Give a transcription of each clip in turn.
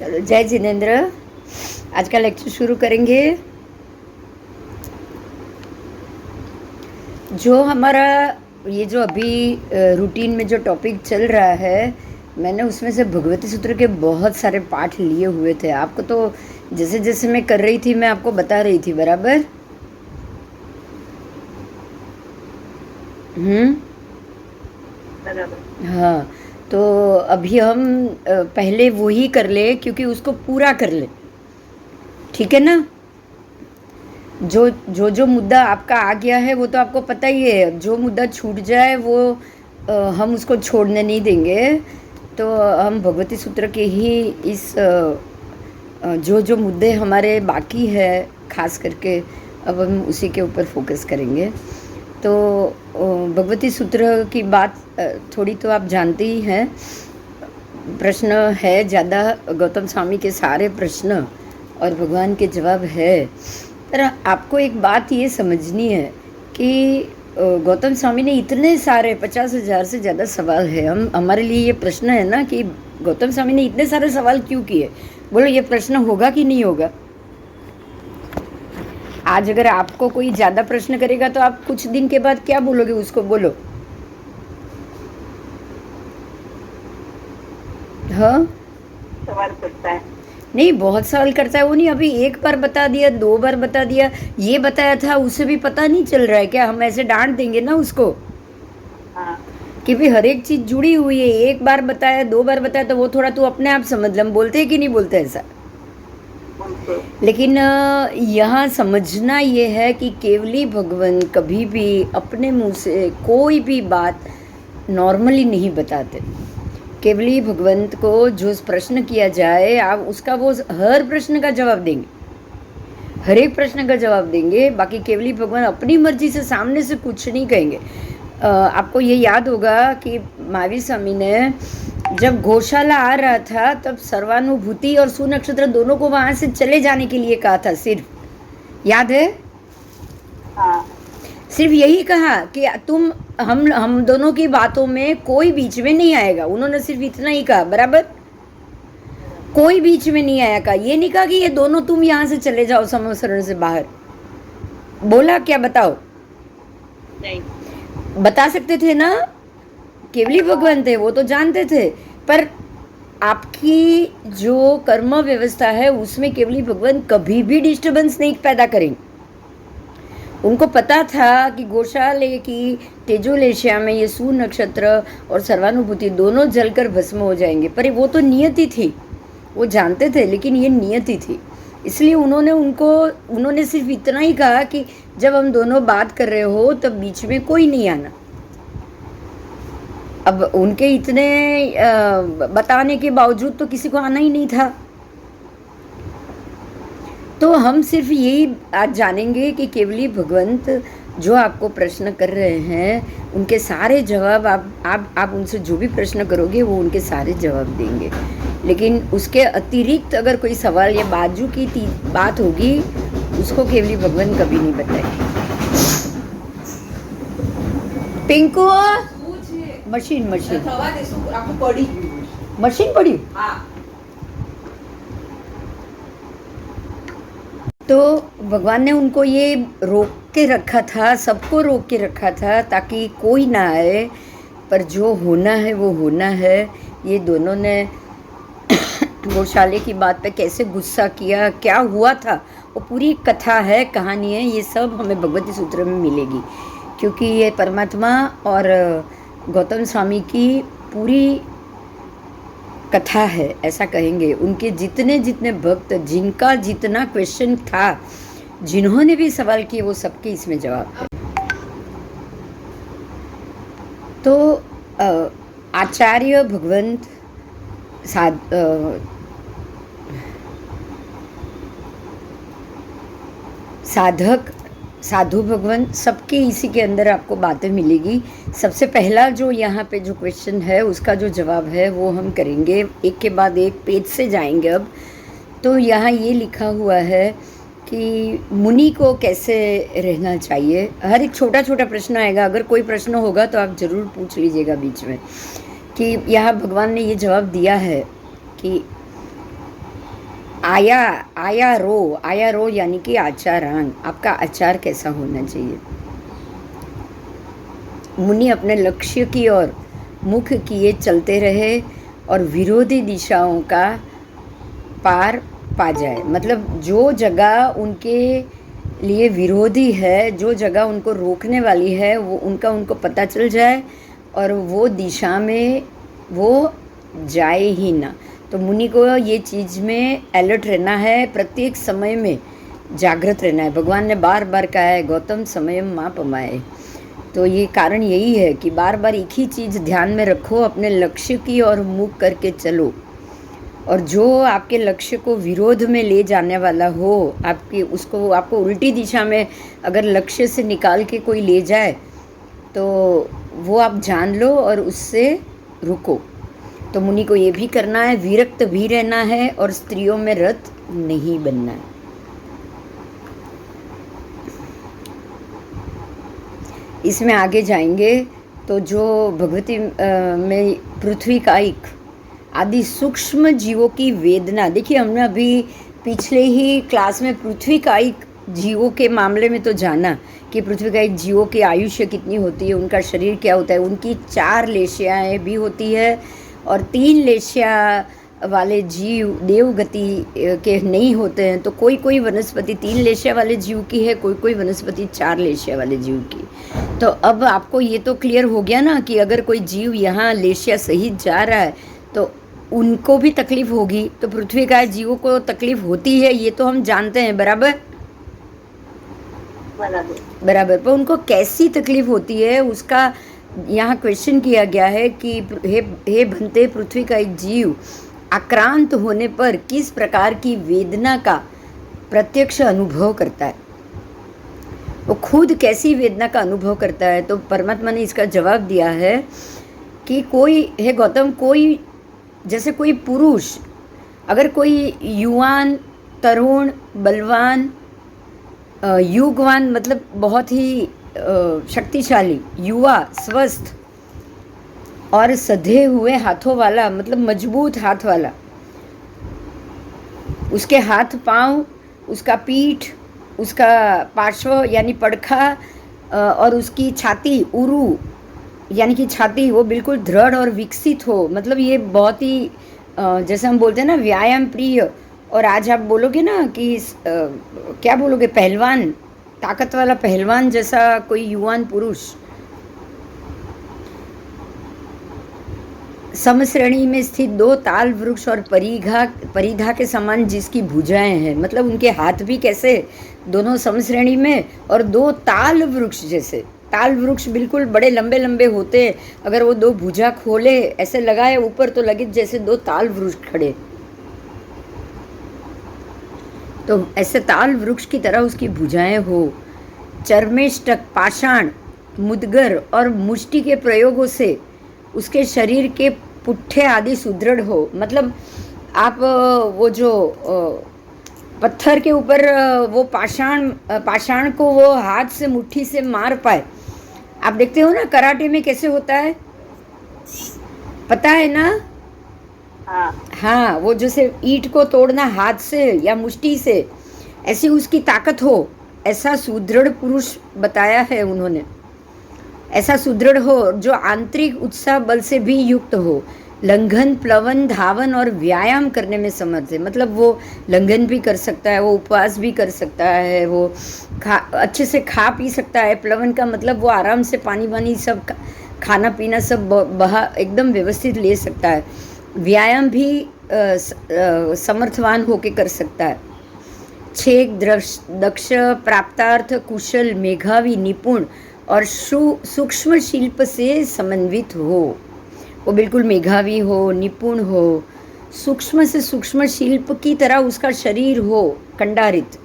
चलो, जय जिनेंद्र। आज का लेक्चर शुरू करेंगे। जो हमारा ये जो अभी रूटीन में जो टॉपिक चल रहा है, मैंने उसमें से भगवती सूत्र के बहुत सारे पाठ लिए हुए थे। आपको तो जैसे जैसे मैं कर रही थी मैं आपको बता रही थी, बराबर। हाँ, तो अभी हम पहले वो ही कर ले, क्योंकि उसको पूरा कर ले, ठीक है ना। जो मुद्दा आपका आ गया है वो तो आपको पता ही है। जो मुद्दा छूट जाए वो हम उसको छोड़ने नहीं देंगे। तो हम भगवती सूत्र के ही इस जो मुद्दे हमारे बाकी है, खास करके अब हम उसी के ऊपर फोकस करेंगे। तो भगवती सूत्र की बात थोड़ी तो आप जानते ही हैं। प्रश्न है ज़्यादा, गौतम स्वामी के सारे प्रश्न और भगवान के जवाब है। पर आपको एक बात ये समझनी है कि गौतम स्वामी ने इतने सारे 50,000 से ज़्यादा सवाल है। हमारे लिए ये प्रश्न है ना कि गौतम स्वामी ने इतने सारे सवाल क्यों किए। बोलो, ये प्रश्न होगा कि नहीं होगा। आज अगर आपको कोई ज़्यादा प्रश्न करेगा तो आप कुछ दिन के बाद क्या बोलोगे उसको, बोलो। हाँ, सवाल करता है। नहीं, बहुत सवाल करता है वो नहीं। अभी एक बार बता दिया, 2 बार बता दिया, ये बताया था, उसे भी पता नहीं चल रहा है क्या। हम ऐसे डांट देंगे ना उसको हाँ, कि भाई हर एक चीज जुड़ी हुई है। एक बार बताया, 2 बार बताया तो वो थोड़ा तू अपने आप समझ ले। हम बोलते हैं कि नहीं बोलते ऐसा। उनको लेकिन यहाँ समझना ये है कि केवली भगवान कभी भी अपने मुंह से कोई भी बात नॉर्मली नहीं बताते। केवली भगवंत को जो प्रश्न किया जाए, आप उसका वो हर प्रश्न का जवाब देंगे, हर एक प्रश्न का जवाब देंगे। बाकी केवली भगवान अपनी मर्जी से सामने से कुछ नहीं कहेंगे। आपको ये याद होगा कि महावीर स्वामी ने जब गौशाला आ रहा था तब सर्वानुभूति और सुनक्षत्र दोनों को वहां से चले जाने के लिए कहा था। सिर्फ याद है? हाँ, सिर्फ यही कहा कि तुम हम दोनों की बातों में कोई बीच में नहीं आएगा। उन्होंने सिर्फ इतना ही कहा, बराबर। कोई बीच में नहीं आया। कहा ये नहीं कहा कि ये दोनों तुम यहां से चले जाओ समसरण से बाहर। बोला क्या? बताओ। नहीं, बता सकते थे ना, केवली भगवान थे, वो तो जानते थे। पर आपकी जो कर्म व्यवस्था है उसमें केवली भगवान कभी भी डिस्टर्बेंस नहीं पैदा करेंगे। उनको पता था कि गौशाले की तेजोलेशिया में ये सूर्य नक्षत्र और सर्वानुभूति दोनों जलकर भस्म हो जाएंगे। पर वो तो नियति थी, वो जानते थे, लेकिन ये नियति थी। इसलिए उन्होंने सिर्फ इतना ही कहा कि जब हम दोनों बात कर रहे हो तब बीच में कोई नहीं आना। अब उनके इतने बताने के बावजूद तो किसी को आना ही नहीं था। तो हम सिर्फ यही आज जानेंगे कि केवली भगवंत जो आपको प्रश्न कर रहे हैं उनके सारे जवाब आप उनसे जो भी प्रश्न करोगे वो उनके सारे जवाब देंगे। लेकिन उसके अतिरिक्त अगर कोई सवाल या बाजू की बात होगी उसको केवली भगवान कभी नहीं बताएंगे। पिंकू, मशीन पड़ी। तो भगवान ने उनको ये रोक के रखा था, सबको रोक के रखा था ताकि कोई ना आए। पर जो होना है वो होना है। ये दोनों ने गौशाले की बात पे कैसे गुस्सा किया, क्या हुआ था, वो पूरी कथा है, कहानी है। ये सब हमें भगवती सूत्र में मिलेगी, क्योंकि ये परमात्मा और गौतम स्वामी की पूरी कथा है, ऐसा कहेंगे। उनके जितने जितने भक्त, जिनका जितना क्वेश्चन था, जिन्होंने भी सवाल किए, वो सबके इसमें जवाब है। तो आचार्य भगवंत साधक, साधु भगवान, सबके इसी के अंदर आपको बातें मिलेगी। सबसे पहला जो यहाँ पे जो क्वेश्चन है उसका जो जवाब है वो हम करेंगे, एक के बाद एक पेज से जाएंगे। अब तो यहाँ ये लिखा हुआ है कि मुनि को कैसे रहना चाहिए। हर एक छोटा छोटा प्रश्न आएगा। अगर कोई प्रश्न होगा तो आप ज़रूर पूछ लीजिएगा बीच में। कि यहाँ भगवान ने ये जवाब दिया है कि आया आया रो यानी कि आचारांग, आपका आचार कैसा होना चाहिए। मुनि अपने लक्ष्य की ओर मुख किए चलते रहे और विरोधी दिशाओं का पार पा जाए। मतलब जो जगह उनके लिए विरोधी है, जो जगह उनको रोकने वाली है, वो उनको पता चल जाए और वो दिशा में वो जाए ही ना। तो मुनि को ये चीज़ में अलर्ट रहना है, प्रत्येक समय में जागृत रहना है। भगवान ने बार बार कहा है गौतम समयम मां पमाए। तो ये कारण यही है कि बार बार एक ही चीज़ ध्यान में रखो, अपने लक्ष्य की ओर मुख करके चलो। और जो आपके लक्ष्य को विरोध में ले जाने वाला हो, आपको उल्टी दिशा में अगर लक्ष्य से निकाल के कोई ले जाए तो वो आप जान लो और उससे रुको। तो मुनि को ये भी करना है, विरक्त भी रहना है और स्त्रियों में रत नहीं बनना है। इसमें आगे जाएंगे तो जो भगवती में पृथ्वी कायिक आदि सूक्ष्म जीवों की वेदना, देखिए हमने अभी पिछले ही क्लास में पृथ्वी कायिक जीवों के मामले में तो जाना कि पृथ्वी कायिक जीवों की आयुष्य कितनी होती है, उनका शरीर क्या होता है। उनकी 4 लेशियाएँ भी होती है और 3 लेशिया वाले जीव देवगति के नहीं होते हैं। तो कोई कोई वनस्पति 3 लेशिया वाले जीव की है, कोई कोई वनस्पति 4 लेशिया वाले जीव की। तो अब आपको ये तो क्लियर हो गया ना कि अगर कोई जीव यहाँ लेशिया सहित जा रहा है तो उनको भी तकलीफ होगी। तो पृथ्वी का जीवों को तकलीफ होती है, ये तो हम जानते हैं, बराबर बराबर। पर उनको कैसी तकलीफ होती है उसका यहाँ क्वेश्चन किया गया है कि हे भंते, पृथ्वी का एक जीव आक्रांत होने पर किस प्रकार की वेदना का प्रत्यक्ष अनुभव करता है, वो खुद कैसी वेदना का अनुभव करता है। तो परमात्मा ने इसका जवाब दिया है कि कोई, हे गौतम, कोई जैसे कोई पुरुष अगर कोई युवान, तरुण, बलवान, युगवान मतलब बहुत ही शक्तिशाली, युवा, स्वस्थ और सधे हुए हाथों वाला, मतलब मजबूत हाथ वाला, उसके हाथ पांव, उसका पीठ, उसका पार्श्व यानी पड़खा और उसकी छाती, उरु यानी कि छाती, वो बिल्कुल दृढ़ और विकसित हो। मतलब ये बहुत ही जैसे हम बोलते हैं ना व्यायाम प्रिय। और आज आप बोलोगे ना कि क्या बोलोगे, पहलवान, ताकत वाला पहलवान जैसा कोई युवान पुरुष, समश्रेणी में स्थित 2 ताल वृक्ष और परिधा के समान जिसकी भुजाएं हैं। मतलब उनके हाथ भी कैसे, दोनों समश्रेणी में, और 2 ताल वृक्ष जैसे। ताल वृक्ष बिल्कुल बड़े लंबे लंबे होते हैं, अगर वो 2 भुजा खोले ऐसे लगाए ऊपर तो लगे जैसे 2 ताल वृक्ष खड़े। तो ऐसे ताल वृक्ष की तरह उसकी भुजाएं हो। चर्मेष्टक, पाषाण, मुदगर और मुष्टि के प्रयोगों से उसके शरीर के पुट्ठे आदि सुदृढ़ हो। मतलब आप वो जो पत्थर के ऊपर वो पाषाण को वो हाथ से मुट्ठी से मार पाए। आप देखते हो ना कराटे में कैसे होता है, पता है ना? हाँ, वो जैसे ईंट को तोड़ना हाथ से या मुट्ठी से, ऐसी उसकी ताकत हो, ऐसा सुदृढ़ पुरुष बताया है उन्होंने। ऐसा सुदृढ़ हो जो आंतरिक उत्साह बल से भी युक्त हो, लंघन, प्लवन, धावन और व्यायाम करने में समर्थ है। मतलब वो लंघन भी कर सकता है, वो उपवास भी कर सकता है, वो अच्छे से खा पी सकता है। प्लवन का मतलब वो आराम से पानी वानी सब खाना पीना सब बहा एकदम व्यवस्थित ले सकता है। व्यायाम भी समर्थवान होके कर सकता है। छेक, दक्ष, प्राप्तार्थ, कुशल, मेधावी, निपुण और सूक्ष्म शिल्प से समन्वित हो। वो बिल्कुल मेधावी हो, निपुण हो, सूक्ष्म से सूक्ष्म शिल्प की तरह उसका शरीर हो, कंडारित।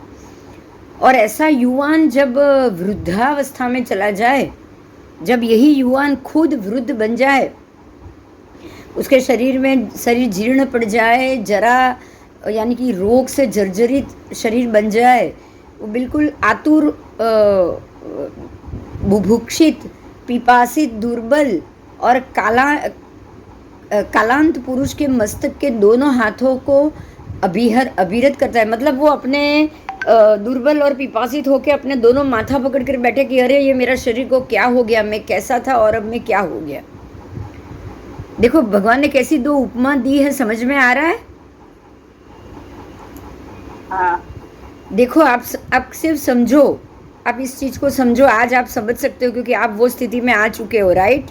और ऐसा युवान जब वृद्धावस्था में चला जाए, जब यही युवान खुद वृद्ध बन जाए, उसके शरीर जीर्ण पड़ जाए, जरा यानी कि रोग से जर्जरित शरीर बन जाए, वो बिल्कुल आतुर, बुभुक्षित, पिपासित, दुर्बल और कालांत पुरुष के मस्तक के दोनों हाथों को अबीरत करता है, मतलब वो अपने दुर्बल और पिपासित होके अपने दोनों माथा पकड़ कर बैठे कि अरे ये मेरा शरीर को क्या हो गया, मैं कैसा था और अब मैं क्या हो गया। देखो भगवान ने कैसी दो उपमा दी है, समझ में आ रहा है? हाँ देखो आप सिर्फ समझो, आप इस चीज को समझो, आज आप समझ सकते हो क्योंकि आप वो स्थिति में आ चुके हो, राइट?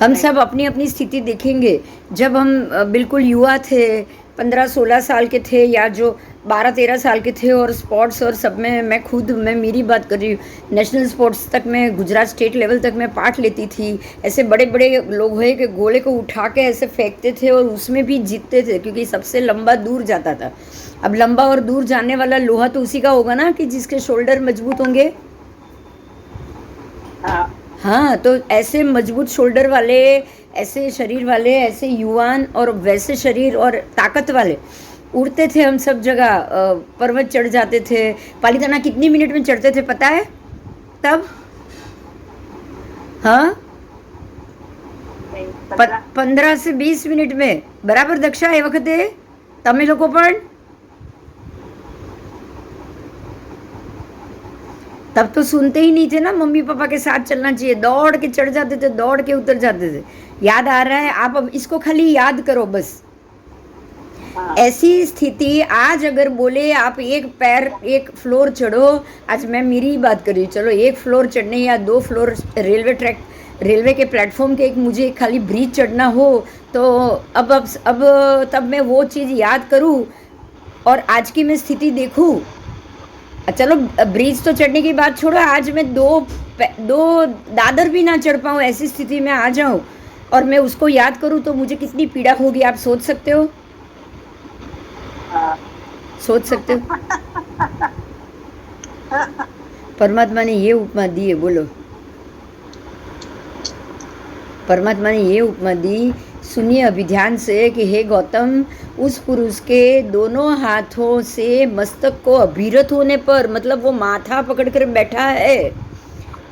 हम सब अपनी अपनी स्थिति देखेंगे। जब हम बिल्कुल युवा थे, 15-16 साल के थे, या जो 12-13 साल के थे, और स्पोर्ट्स और सब में मैं मेरी बात कर रही हूँ, नेशनल स्पोर्ट्स तक मैं, गुजरात स्टेट लेवल तक मैं पार्ट लेती थी। ऐसे बड़े बड़े लोहे के गोले को उठा के ऐसे फेंकते थे और उसमें भी जीतते थे क्योंकि सबसे लंबा दूर जाता था। अब लंबा और दूर जाने वाला लोहा तो उसी का होगा ना कि जिसके शोल्डर मजबूत होंगे। हाँ हाँ, तो ऐसे मजबूत शोल्डर वाले, ऐसे शरीर वाले, ऐसे युवान और वैसे शरीर और ताकत वाले उड़ते थे हम सब जगह, पर्वत चढ़ जाते थे। पालीताना कितनी मिनट में चढ़ते थे पता है तब? हाँ, नहीं, 15 15 से 20 મિનિટ में બરાબર દક્ષા એ વખતે તમે લોકો પણ तब तो सुनते ही नहीं थे ना, मम्मी पापा के साथ चलना चाहिए, दौड़ के चढ़ जाते थे, दौड़ के उतर जाते थे। याद आ रहा है? आप अब इसको खाली याद करो बस। हाँ ऐसी स्थिति आज अगर बोले आप एक पैर एक फ्लोर चढ़ो, आज मैं मेरी ही बात कर रही हूँ, चलो एक फ्लोर चढ़ने या 2 फ्लोर रेलवे के प्लेटफॉर्म के एक मुझे एक खाली ब्रिज चढ़ना हो, तो अब तब मैं वो चीज़ याद करूँ और आज की मैं स्थिति देखूँ। चलो ब्रिज तो चढ़ने की बात छोड़ो, आज मैं दो दादर भी ना चढ़ पाऊँ, ऐसी स्थिति में आ जाऊँ और मैं उसको याद करूँ तो मुझे कितनी पीड़ा होगी, आप सोच सकते हो? हाँ सोच सकते हो? परमात्मा ने ये उपमा दी है, बोलो। परमात्मा ने ये उपमा दी, सुनिए अभी ध्यान से, कि हे गौतम, उस पुरुष के दोनों हाथों से मस्तक को अभिरत होने पर, मतलब वो माथा पकड़कर बैठा है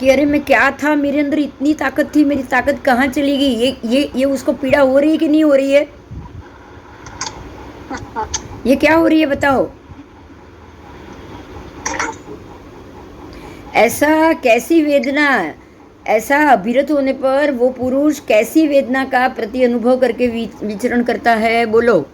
कि अरे मैं क्या था, मेरे अंदर इतनी ताकत थी, मेरी ताकत कहाँ चली गई, ये उसको पीड़ा हो रही है कि नहीं हो रही है? ये क्या हो रही है बताओ? ऐसा कैसी वेदना, ऐसा अभिरत होने पर वो पुरुष कैसी वेदना का प्रति अनुभव करके विचरण करता है, बोलो।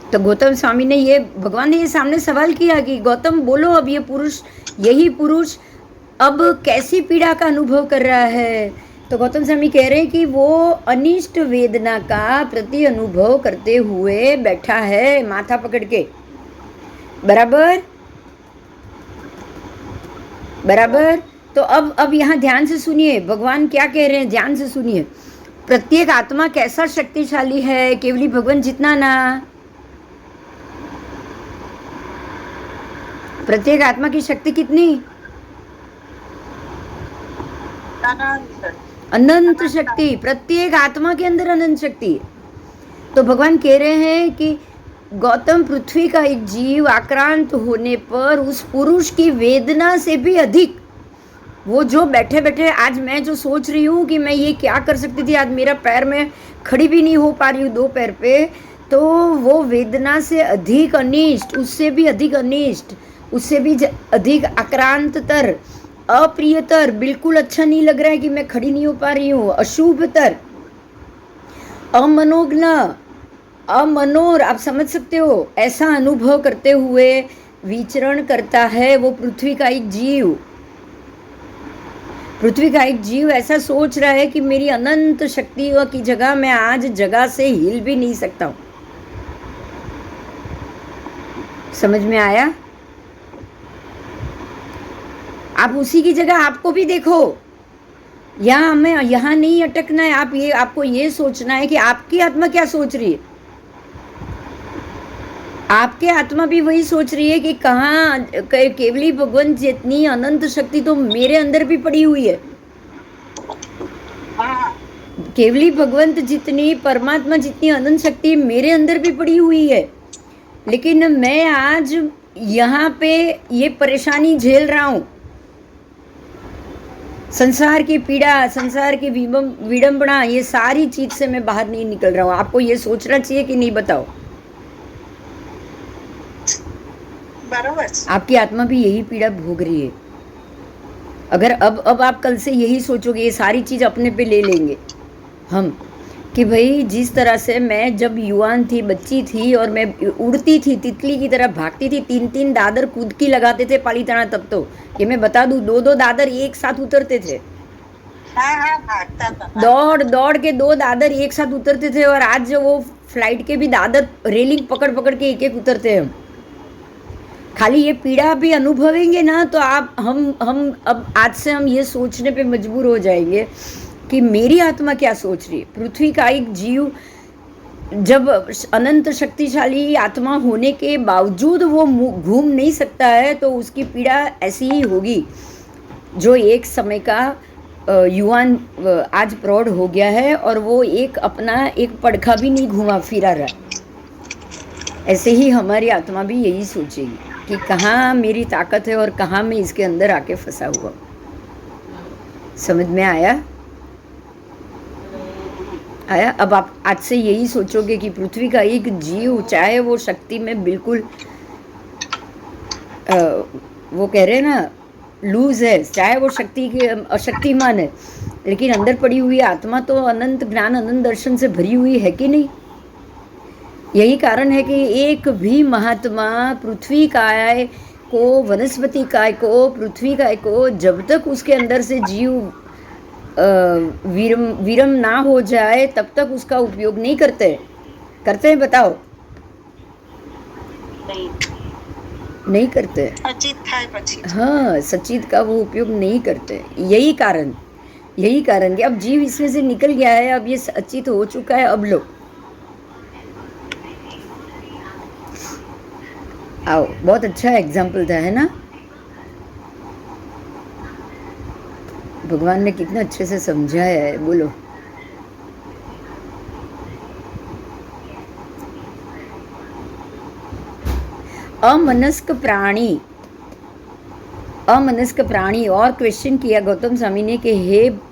तो गौतम स्वामी ने ये, भगवान ने ये सामने सवाल किया कि गौतम बोलो, अब ये पुरुष, यही पुरुष अब कैसी पीड़ा का अनुभव कर रहा है? तो गौतम स्वामी कह रहे हैं कि वो अनिष्ट वेदना का प्रति अनुभव करते हुए बैठा है माथा पकड़ के, बराबर बराबर। तो अब यहाँ ध्यान से सुनिए, भगवान क्या कह रहे हैं, ध्यान से सुनिए। प्रत्येक आत्मा कैसा शक्तिशाली है, केवली भगवान जितना ना। प्रत्येक आत्मा की शक्ति कितनी? अनंत शक्ति, प्रत्येक आत्मा के अंदर अनंत शक्ति है। तो भगवान कह रहे हैं कि गौतम, पृथ्वी का एक जीव आक्रांत होने पर उस पुरुष की वेदना से भी अधिक, वो जो बैठे बैठे, आज मैं जो सोच रही हूँ कि मैं ये क्या कर सकती थी, आज मेरा पैर में खड़ी भी नहीं हो पा रही हूँ 2 पैर पे, तो वो वेदना से अधिक अनिष्ट, उससे भी अधिक अनिष्ट, उससे भी अधिक आक्रांततर, अप्रियतर, बिल्कुल अच्छा नहीं लग रहा है कि मैं खड़ी नहीं हो पा रही हूँ, अशुभतर, अमनोज्ञ, अमनोर, आप समझ सकते हो, ऐसा अनुभव करते हुए विचरण करता है वो पृथ्वी का एक जीव। पृथ्वी का एक जीव ऐसा सोच रहा है कि मेरी अनंत शक्तियों की जगह मैं आज जगह से हिल भी नहीं सकता हूँ। समझ में आया? आप उसी की जगह आपको भी देखो, यहाँ हमें यहाँ नहीं अटकना है, आपको ये सोचना है कि आपकी आत्मा क्या सोच रही है। आपके आत्मा भी वही सोच रही है कि कहाँ केवली भगवान जितनी अनंत शक्ति तो मेरे अंदर भी पड़ी हुई है। केवली भगवंत जितनी, परमात्मा जितनी अनंत शक्ति मेरे अंदर भी पड़ी हुई है, लेकिन मैं आज यहाँ पे ये परेशानी झेल रहा हूँ। संसार की पीड़ा, संसार की विडंबना, ये सारी चीज से मैं बाहर नहीं निकल रहा हूँ। आपको ये सोचना चाहिए कि नहीं, बताओ? बराबर। आपकी आत्मा भी यही पीड़ा भोग रही है। अगर अब आप कल से यही सोचोगे, ये सारी चीज अपने पे ले लेंगे हम, कि भाई जिस तरह से मैं जब युवान थी, बच्ची थी, और मैं उड़ती थी, तितली की तरह भागती थी, 3-3 दादर कूद की लगाते थे पालीताना तब तो, ये मैं बता दूं, 2-2 दादर एक साथ उतरते थे। हाँ, भागता था। दौड़ दौड़ के 2 दादर एक साथ उतरते थे, और आज जो वो फ्लाइट के भी दादर रेलिंग पकड़ पकड़ के एक एक उतरते हैं हम। खाली ये पीड़ा भी अनुभवेंगे ना, तो आप हम अब आज से हम ये सोचने पे मजबूर हो जाएंगे कि मेरी आत्मा क्या सोच रही है। पृथ्वी का एक जीव जब अनंत शक्तिशाली आत्मा होने के बावजूद वो घूम नहीं सकता है, तो उसकी पीड़ा ऐसी ही होगी। जो एक समय का युवान आज प्रौढ़ हो गया है, और वो एक अपना एक पड़खा भी नहीं घुमा फिरा रहा, ऐसे ही हमारी आत्मा भी यही सोचेगी कि कहाँ मेरी ताकत है और कहाँ मैं इसके अंदर आके फंसा हुआ। समझ में आया? आया? अब आप आज से यही सोचोगे कि पृथ्वी का एक जीव, चाहे वो शक्ति में बिल्कुल वो कह रहे हैं ना लूज है, चाहे वो शक्ति के अशक्तिमान है, लेकिन अंदर पड़ी हुई आत्मा तो अनंत ज्ञान, अनंत दर्शन से भरी हुई है कि नहीं? यही कारण है कि एक भी महात्मा पृथ्वी काय को, वनस्पति काय को, पृथ्वी काय को, जब तक उसके अंदर से जीव विरम ना हो जाए तब तक उसका उपयोग नहीं करते। करते हैं? बताओ। नहीं करते। हाँ, सचित का वो उपयोग नहीं करते। यही कारण कि अब जीव इसमें से निकल गया है, अब ये सचित हो चुका है। अब लो, आओ, बहुत अच्छा एग्जाम्पल था, है ना? भगवान ने कितना अच्छे से समझाया है। बोलो। अमनस्क प्राणी और क्वेश्चन किया गौतम स्वामी ने कि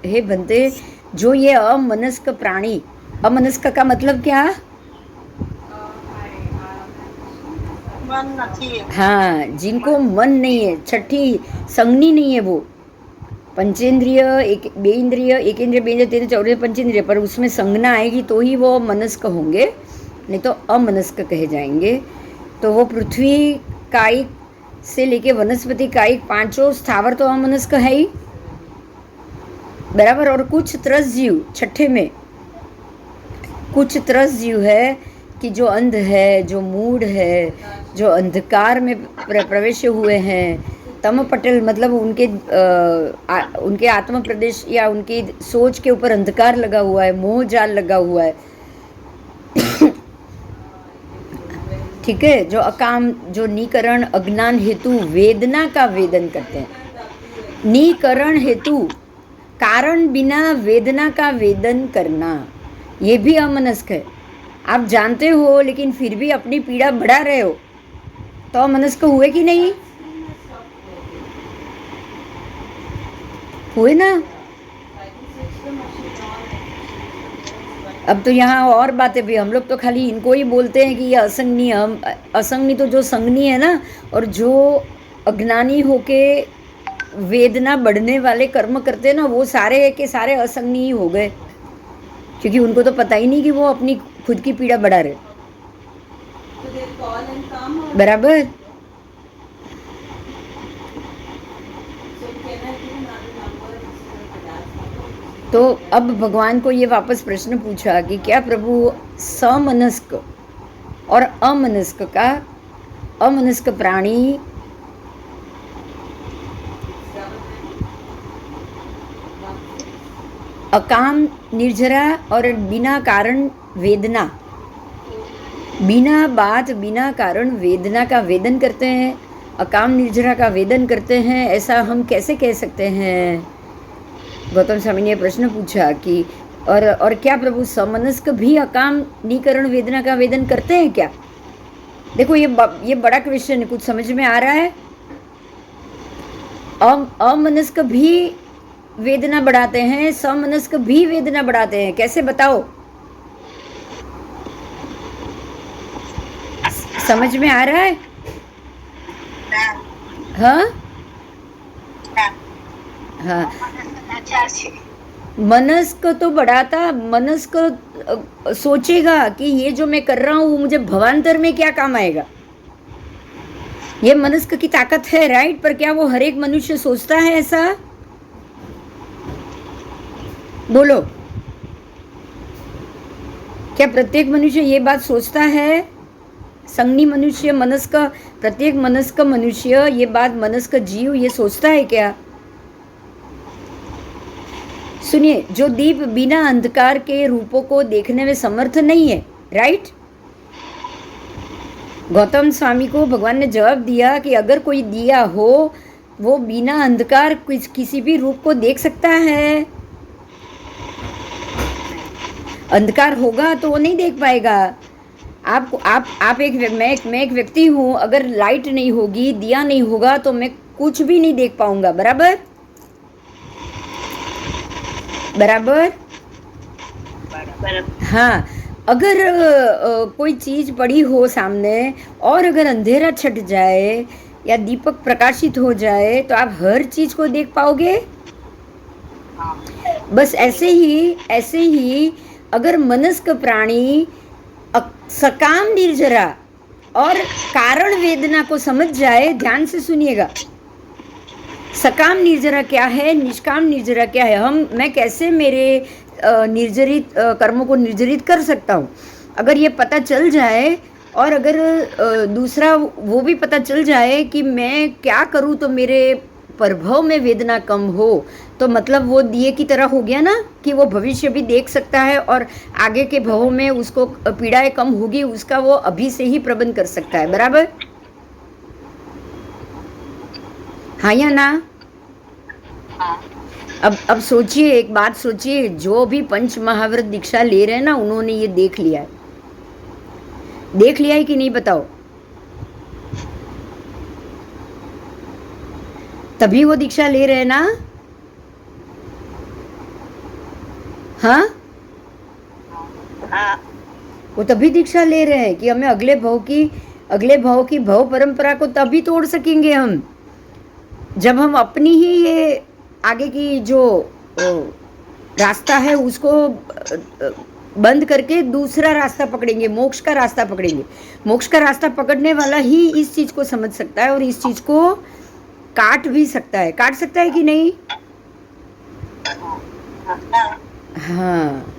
हे बनते, जो ये अमनस्क प्राणी, अमनस्क का मतलब क्या? मन नहीं है। हाँ, जिनको मन नहीं है, छठी संगनी नहीं है, वो पंचेंद्रिय, एक बेइंद्रिय, एक इंद्रिय, बेइंद्रिय, 13, 14 पंचेंद्रिय, पर उसमें संज्ञा आएगी तो ही वो मनस्क होंगे, नहीं तो अमनस्क कहे जाएंगे। तो वो पृथ्वी कायिक से लेके वनस्पति कायिक, 5 स्थावर तो अमनस्क है ही, बराबर। और कुछ त्रस जीव, छठे में कुछ त्रस जीव है कि जो अंध है, जो मूढ़ है, जो अंधकार में प्रवेश हुए हैं, तम पटल, मतलब उनके आत्म प्रदेश या उनकी सोच के ऊपर अंधकार लगा हुआ है, मोह जाल लगा हुआ है। ठीक है? जो अकाम, जो निकरण, अज्ञान हेतु वेदना का वेदन करते हैं। निकरण हेतु, कारण बिना वेदना का वेदन करना, ये भी अमनस्क है। आप जानते हो लेकिन फिर भी अपनी पीड़ा बढ़ा रहे हो, तो अमनस्क हुए कि नहीं हुए ना? अब तो यहाँ और बातें भी, हम लोग तो खाली इनको ही बोलते हैं कि ये असंगनी, हम असंगनी तो जो संगनी है ना, और जो अज्ञानी होके वेदना बढ़ने वाले कर्म करते हैं ना, वो सारे के सारे असंगनी ही हो गए, क्योंकि उनको तो पता ही नहीं कि वो अपनी खुद की पीड़ा बढ़ा रहे। बराबर। तो अब भगवान को ये वापस प्रश्न पूछा कि क्या प्रभु समनस्क और अमनस्क प्राणी अकाम, निर्जरा और बिना कारण वेदना, बिना बात, बिना कारण वेदना का वेदन करते हैं, अकाम निर्जरा का वेदन करते हैं, ऐसा हम कैसे कह सकते हैं? गौतम स्वामी ने प्रश्न पूछा कि और क्या प्रभु समनस्क भी अकाम निकरण वेदना का वेदन करते हैं क्या? देखो ये बड़ा क्वेश्चन है, कुछ समझ में आ रहा है? अमनस्क भी वेदना बढ़ाते हैं, समनस्क भी वेदना बढ़ाते हैं। कैसे बताओ? समझ में आ रहा है? हाँ हाँ हाँ हाँ। अच्छा છે मनस्क तो बढ़ाता, मनस्क सोचेगा कि ये जो मैं कर रहा हूँ मुझे भवांतर में क्या काम आएगा। ये मनस्क की ताकत है, राइट? पर क्या वो हर एक मनुष्य सोचता है ऐसा? बोलो, क्या प्रत्येक मनुष्य ये बात सोचता है? संगनी मनुष्य, मनस्क, प्रत्येक मनस्क मनुष्य ये बात, मनस्क जीव ये सोचता है क्या? सुनिए, जो दीप बिना अंधकार के रूपों को देखने में समर्थ नहीं है, राइट? गौतम स्वामी को भगवान ने जवाब दिया कि अगर कोई दिया हो वो बिना अंधकार किसी भी रूप को देख सकता है। अंधकार होगा तो वो नहीं देख पाएगा। आप मैं एक व्यक्ति हूँ, अगर लाइट नहीं होगी, दिया नहीं होगा तो मैं कुछ भी नहीं देख पाऊंगा। बराबर बराबर। हाँ, अगर कोई चीज पड़ी हो सामने और अगर अंधेरा छट जाए या दीपक प्रकाशित हो जाए तो आप हर चीज को देख पाओगे। बस ऐसे ही अगर मनस्क प्राणी सकाम निर्जरा और कारण वेदना को समझ जाए, ध्यान से सुनिएगा। सकाम निर्जरा क्या है, निष्काम निर्जरा क्या है, मैं कैसे मेरे निर्जरित कर्मों को निर्जरित कर सकता हूँ। अगर ये पता चल जाए और अगर दूसरा वो भी पता चल जाए कि मैं क्या करूँ तो मेरे प्रभाव में वेदना कम हो, तो मतलब वो दिए की तरह हो गया ना, कि वो भविष्य भी देख सकता है और आगे के भवों में उसको पीड़ाएं कम होगी, उसका वो अभी से ही प्रबंध कर सकता है। बराबर? हाँ या ना? अब सोचिए, एक बात सोचिए, जो भी पंच महाव्रत दीक्षा ले रहे हैं ना, उन्होंने ये देख लिया है। देख लिया है कि नहीं बताओ? तभी वो दीक्षा ले रहे हैं ना? हाँ, वो तभी दीक्षा ले रहे हैं कि हमें अगले भाव की भव परंपरा को तभी तोड़ सकेंगे हम, जब हम अपनी ही ये आगे की जो रास्ता है उसको बंद करके दूसरा रास्ता पकड़ेंगे, मोक्ष का रास्ता पकड़ेंगे। मोक्ष का रास्ता पकड़ने वाला ही इस चीज को समझ सकता है और इस चीज को काट भी सकता है। काट सकता है कि नहीं? हाँ,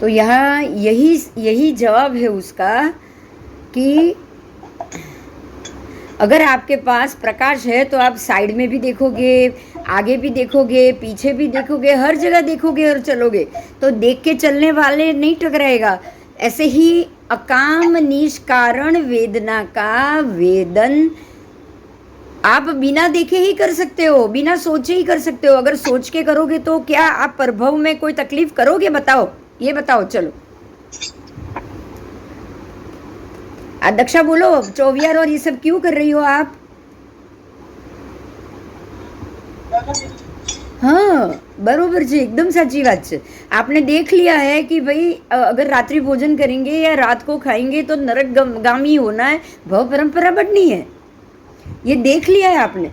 तो यहाँ यही जवाब है उसका कि अगर आपके पास प्रकाश है तो आप साइड में भी देखोगे, आगे भी देखोगे, पीछे भी देखोगे, हर जगह देखोगे और चलोगे, तो देख के चलने वाले नहीं टकराएगा। ऐसे ही अकाम निष्कारण वेदना का वेदन आप बिना देखे ही कर सकते हो, बिना सोचे ही कर सकते हो। अगर सोच के करोगे तो क्या आप प्रभव में कोई तकलीफ करोगे? बताओ, ये बताओ। चलो दक्षा बोलो, चौवियार और ये सब क्यों कर रही हो आप? हाँ बरोबर जी, एकदम साची बात है। आपने देख लिया है कि भाई अगर रात्रि भोजन करेंगे या रात को खाएंगे तो नरक गामी होना है, भव परंपरा बढ़नी है, ये देख लिया है आपने।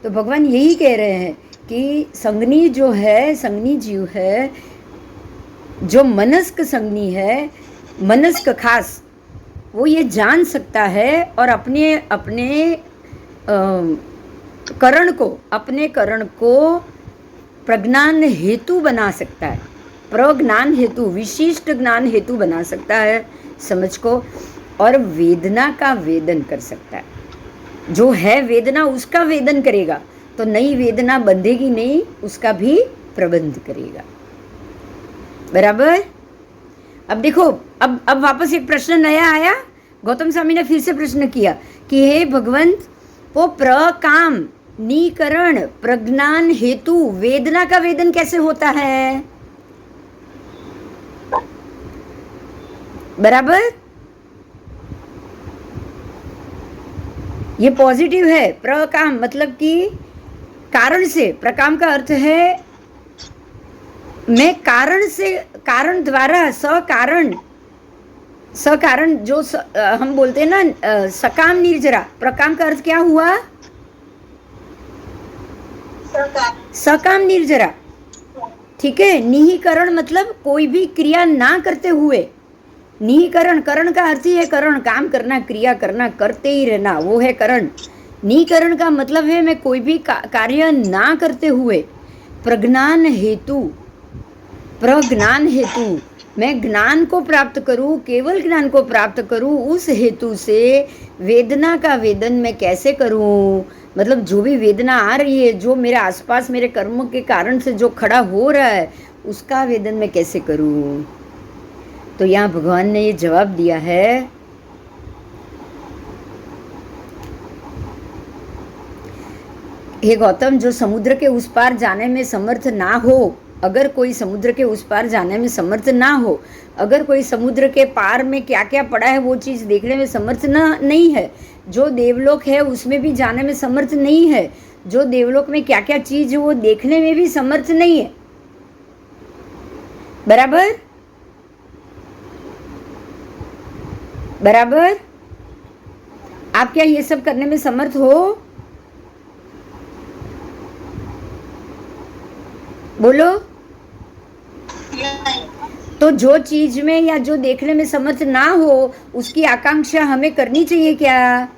तो भगवान यही कह रहे हैं कि संगनी जो है, संगनी जीव है, जो मनस्क संगनी है, मनस्क खास, वो ये जान सकता है और अपने करण को प्रज्ञान हेतु बना सकता है, प्रज्ञान हेतु, विशिष्ट ज्ञान हेतु बना सकता है समझ को, और वेदना का वेदन कर सकता है। जो है वेदना उसका वेदन करेगा, तो नई वेदना बंधेगी नहीं, उसका भी प्रबंध करेगा। बराबर? अब देखो, अब वापस एक प्रश्न नया आया। गौतम स्वामी ने फिर से प्रश्न किया कि हे भगवंत, वो प्रकाम निकरण प्रज्ञान हेतु वेदना का वेदन कैसे होता है? बराबर? ये पॉजिटिव है। प्रकाम मतलब कि कारण से, प्रकाम का अर्थ है मैं कारण से, कारण द्वारा, सकारण जो हम बोलते हैं ना सकाम निर्जरा, प्रकाम का अर्थ क्या हुआ? सकाम निर्जरा, ठीक है। निहीकरण मतलब कोई भी क्रिया ना करते हुए, निहीकरण, करण का अर्थ ही है करण, काम करना, क्रिया करना, करते ही रहना, वो है करण। निहीकरण का मतलब है मैं कोई भी कार्य ना करते हुए, प्रज्ञान हेतु, प्रज्ञान हेतु मैं ज्ञान को प्राप्त करूं, केवल ज्ञान को प्राप्त करूं, उस हेतु से वेदना का वेदन मैं कैसे करूं, मतलब जो भी वेदना आ रही है, जो मेरे आसपास मेरे कर्म के कारण से जो खड़ा हो रहा है, उसका वेदन मैं कैसे करूं। तो यहाँ भगवान ने ये जवाब दिया है, हे गौतम, जो समुद्र के उस पार जाने में समर्थ ना हो, अगर कोई समुद्र के उस पार जाने में समर्थ ना हो, अगर कोई समुद्र के पार में क्या क्या पड़ा है वो चीज़ देखने में समर्थ नहीं है, जो देवलोक है उसमें भी जाने में समर्थ नहीं है, जो देवलोक में क्या क्या चीज़ है वो देखने में भी समर्थ नहीं है, बराबर बराबर। आप क्या ये सब करने में समर्थ हो? बोलो। तो जो चीज में या जो देखने में समर्थ ना हो उसकी आकांक्षा हमें करनी चाहिए क्या?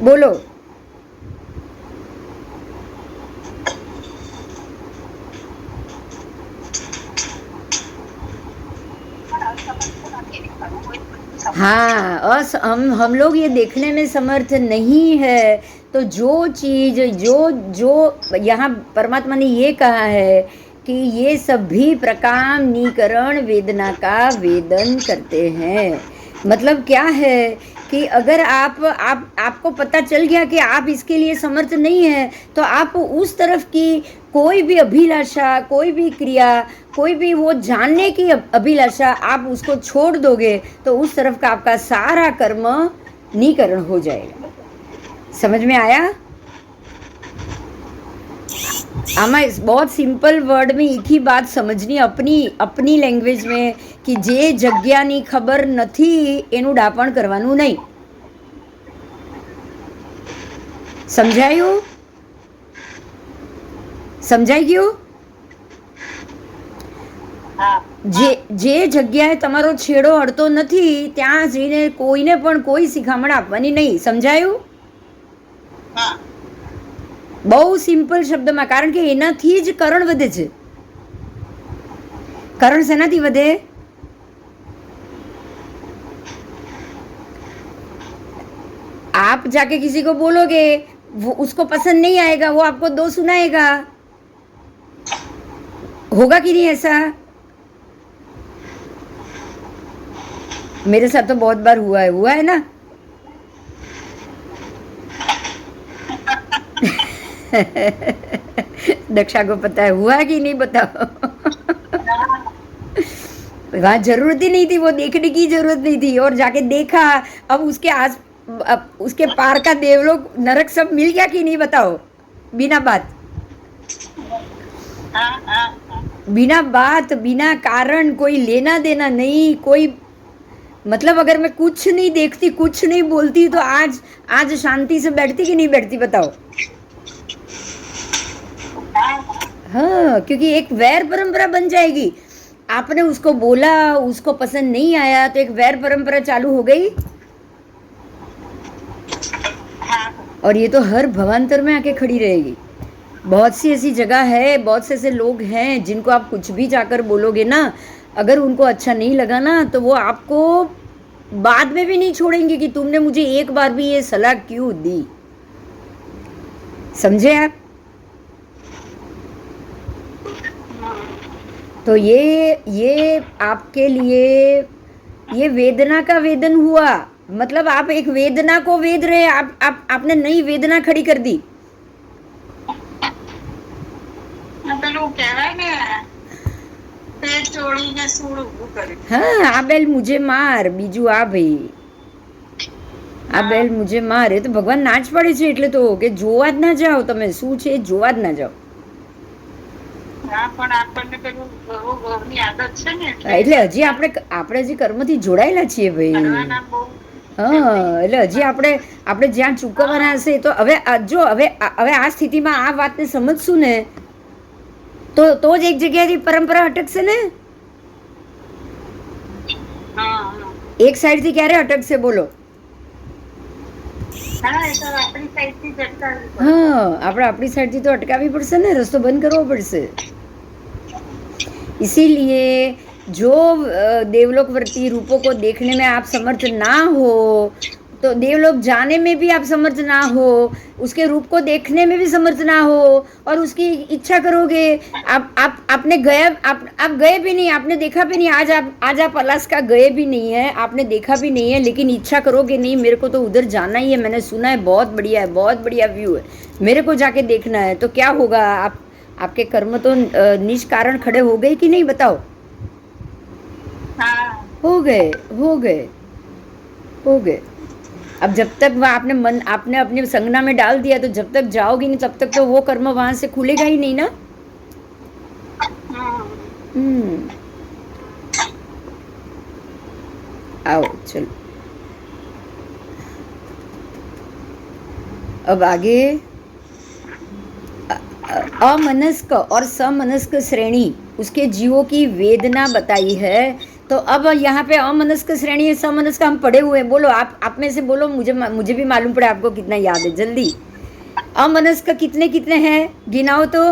बोलो। हाँ, हम लोग ये देखने में समर्थ नहीं है, तो जो चीज जो यहाँ परमात्मा ने ये कहा है कि ये सभी प्रकामनीकरण वेदना का वेदन करते हैं। मतलब क्या है कि अगर आपको पता चल गया कि आप इसके लिए समर्थ नहीं है, तो आप उस तरफ की कोई भी अभिलाषा, कोई भी क्रिया, कोई भी वो जानने की अभिलाषा आप उसको छोड़ दोगे, तो उस तरफ का आपका सारा कर्म निकरण हो जाएगा। समझ में आया? आमा बहुत सिंपल वर्ड में एक ही बात समझनी अपनी लैंग्वेज में कि जे जग्यानी खबर નથી એનું ડાપણ કરવાનું નહીં। સમજાયું? સમજાઈ ગયું? જે જગ્યાએ તમારો છેડો અડતો નથી ત્યાં જઈને કોઈને પણ કોઈ શિખામણ આપવાની નહીં। સમજાયું? બહુ સિમ્પલ શબ્દમાં, કારણ કે એનાથી જ કરણ વધે છે। કરણ શેનાથી વધે? आप जाके किसी को बोलोगे, वो उसको पसंद नहीं आएगा, वो आपको दो सुनाएगा, होगा कि नहीं ऐसा? मेरे साथ तो बहुत बार हुआ है ना। दक्षा को पता है हुआ कि नहीं, बताओ। वहाँ जरूरत ही नहीं थी, वो देखने की जरूरत नहीं थी, और जाके देखा, अब उसके पार का देवलोक नरक सब मिल गया कि नहीं, बताओ। बिना बात, बिना कारण, कोई लेना देना नहीं, कोई मतलब अगर मैं कुछ नहीं देखती, कुछ नहीं बोलती, तो आज शांति से बैठती कि नहीं बैठती, बताओ। हाँ, क्योंकि एक वैर परंपरा बन जाएगी। आपने उसको बोला, उसको पसंद नहीं आया, तो एक वैर परंपरा चालू हो गई, और ये तो हर भवांतर में आके खड़ी रहेगी। बहुत सी ऐसी जगह है, बहुत से ऐसे लोग हैं जिनको आप कुछ भी जाकर बोलोगे ना, अगर उनको अच्छा नहीं लगा ना, तो वो आपको बाद में भी नहीं छोड़ेंगे कि तुमने मुझे एक बार भी ये सलाह क्यों दी। समझे आप? तो ये आपके लिए ये वेदना का वेदन हुआ, मतलब आप एक वेदना को वेद रहे, आपने नई वेदना खड़ी कर दी। हाँ, आबेल मुझे मार, बीजू आ भाई, આબેલ મુજે મારે, તો ભગવાન ના જ પાડે છે, એટલે તો કે જોવા જ ના જાઓ, તમે શું છે જોવા જ ના જાઓ। હા પણ આપણને પેલું ઘરો ઘરની આદત છે ને એટલે હજી આપણે હજી કર્મથી જોડાયેલા છીએ ભાઈ. કરવાના બહુ હા એટલે હજી આપણે જ્યાં ચૂકવવાના હશે તો હવે જો હવે આ સ્થિતિમાં આ વાતને સમજશું ને તો જ એક જગ્યાએથી પરંપરા અટકશે ને. હા એક સાઈડથી ક્યારે અટકશે બોલો. હા એ તો આપણી સાઈડથી જ અટકાવવી પડે. हाँ આપણી साइड थी तो अटकावी पड़से ने रस्तो बंद करવો પડશે. इसीलिए जो देवलोक वर्ती रूपों को देखने में आप समर्थ ना हो तो देवलोक जाने में भी आप समर्थ ना हो, उसके रूप को देखने में भी समर्थ ना हो और उसकी इच्छा करोगे आपने गया आप गए भी नहीं, आपने देखा भी नहीं, आज आप अलास्का गए भी नहीं है, आपने देखा भी नहीं है, लेकिन इच्छा करोगे नहीं मेरे को तो उधर जाना ही है, मैंने सुना है बहुत बढ़िया व्यू है, मेरे को जाके देखना है, तो क्या होगा आपके कर्म तो निष्कारण खड़े हो गए कि नहीं बताओ. हाँ हो गए. अब जब तक वह आपने अपनी संज्ञा में डाल दिया तो जब तक जाओगी नहीं तब तक तो वो कर्म वहां से खुलेगा ही नहीं ना. आओ चलो अब आगे. अमनस्क और समनस्क श्रेणी उसके जीवों की वेदना बताई है. तो अब यहाँ पे अमनस्क श्रेणी है, समनस्क हम पढ़े हुए हैं. बोलो आप में से बोलो, मुझे भी मालूम पड़े आपको कितना याद है. जल्दी अमनस्क कितने कितने हैं गिनाओ तो.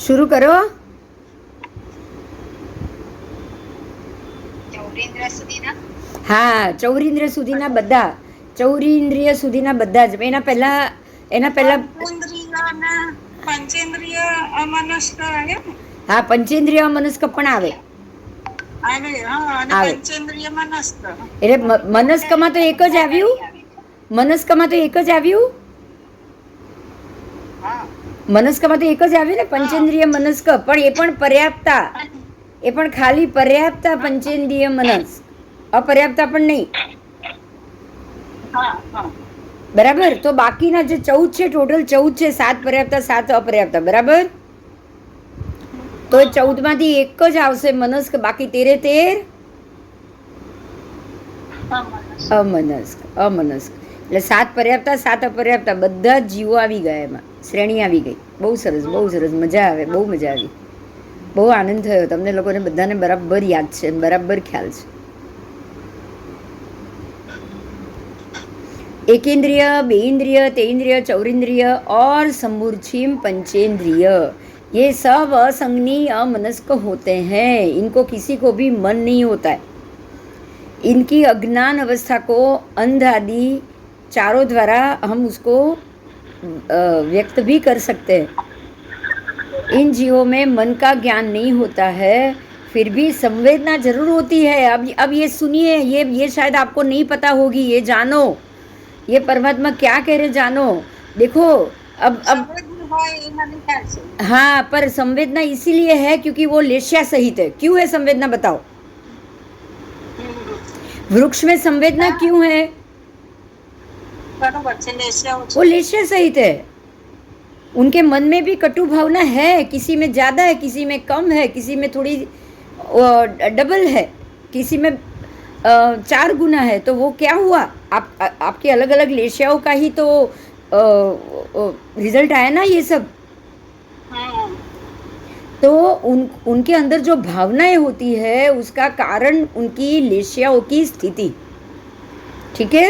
शुरू करो. હા ચૌરીન્દ્રિય સુધીના બધા, ચૌરીન્દ્રિય સુધીના બધા જ. એના પહેલા પંચેન્દ્રિય અમનસ્ક આવે ને. હા પંચેન્દ્રિય અમનસ્ક પણ આવે. પંચેન્દ્રિય મનસ્ક એટલે મનસ્કમાં તો એક જ આવ્યું. મનસ્કમાં તો એક જ આવ્યું ને પંચેન્દ્રિય મનસ્ક. પણ એ પણ પર્યાપ્તા, એ પણ ખાલી પર્યાપ્તા પંચેન્દ્રિય મનસ્ક, અપર્યાપ્તા પણ નહીં. બરાબર. તો બાકીના જે 14 છે, ટોટલ 14 છે, 7 પર્યાપ્તા 7 અપર્યાપ્તા. બરાબર. તો 14 માંથી એક જ આવશે મનસ્ક, બાકી 13 અમનસ્ક. એટલે 7 પર્યાપ્તા 7 અપર્યાપ્તા બધા જ જીવો આવી ગયા, એમાં શ્રેણી આવી ગઈ. બહુ સરસ મજા આવે, બહુ મજા આવી, બહુ આનંદ થયો. તમને લોકોને બધાને બરાબર યાદ છે, બરાબર ખ્યાલ છે. एकेंद्रिय, बेइंद्रिय, तेइंद्रिय, चौरिंद्रिय और समूर्छिम पंचेंद्रिय ये सब असंगनी अमनस्क होते हैं. इनको किसी को भी मन नहीं होता है. इनकी अज्ञान अवस्था को अंध आदि चारों द्वारा हम उसको व्यक्त भी कर सकते हैं. इन जीवों में मन का ज्ञान नहीं होता है, फिर भी संवेदना जरूर होती है. अब ये सुनिए, ये शायद आपको नहीं पता होगी, ये जानो, ये परमात्मा क्या कह रहे जानो. देखो अब हाँ, पर संवेदना इसीलिए है क्योंकि वो लेश्या सहित है. क्यों है संवेदना बताओ. वृक्ष में संवेदना क्यों है. वो लेश्या सहित है. उनके मन में भी कटु भावना है, किसी में ज्यादा है, किसी में कम है, किसी में थोड़ी डबल है, किसी में 4 गुना है. तो वो क्या हुआ, आपके अलग अलग लेशियाओं का ही तो रिजल्ट आया ना ये सब. तो उनके अंदर जो भावनाएं होती है उसका कारण उनकी लेशियाओं की स्थिति. ठीक है.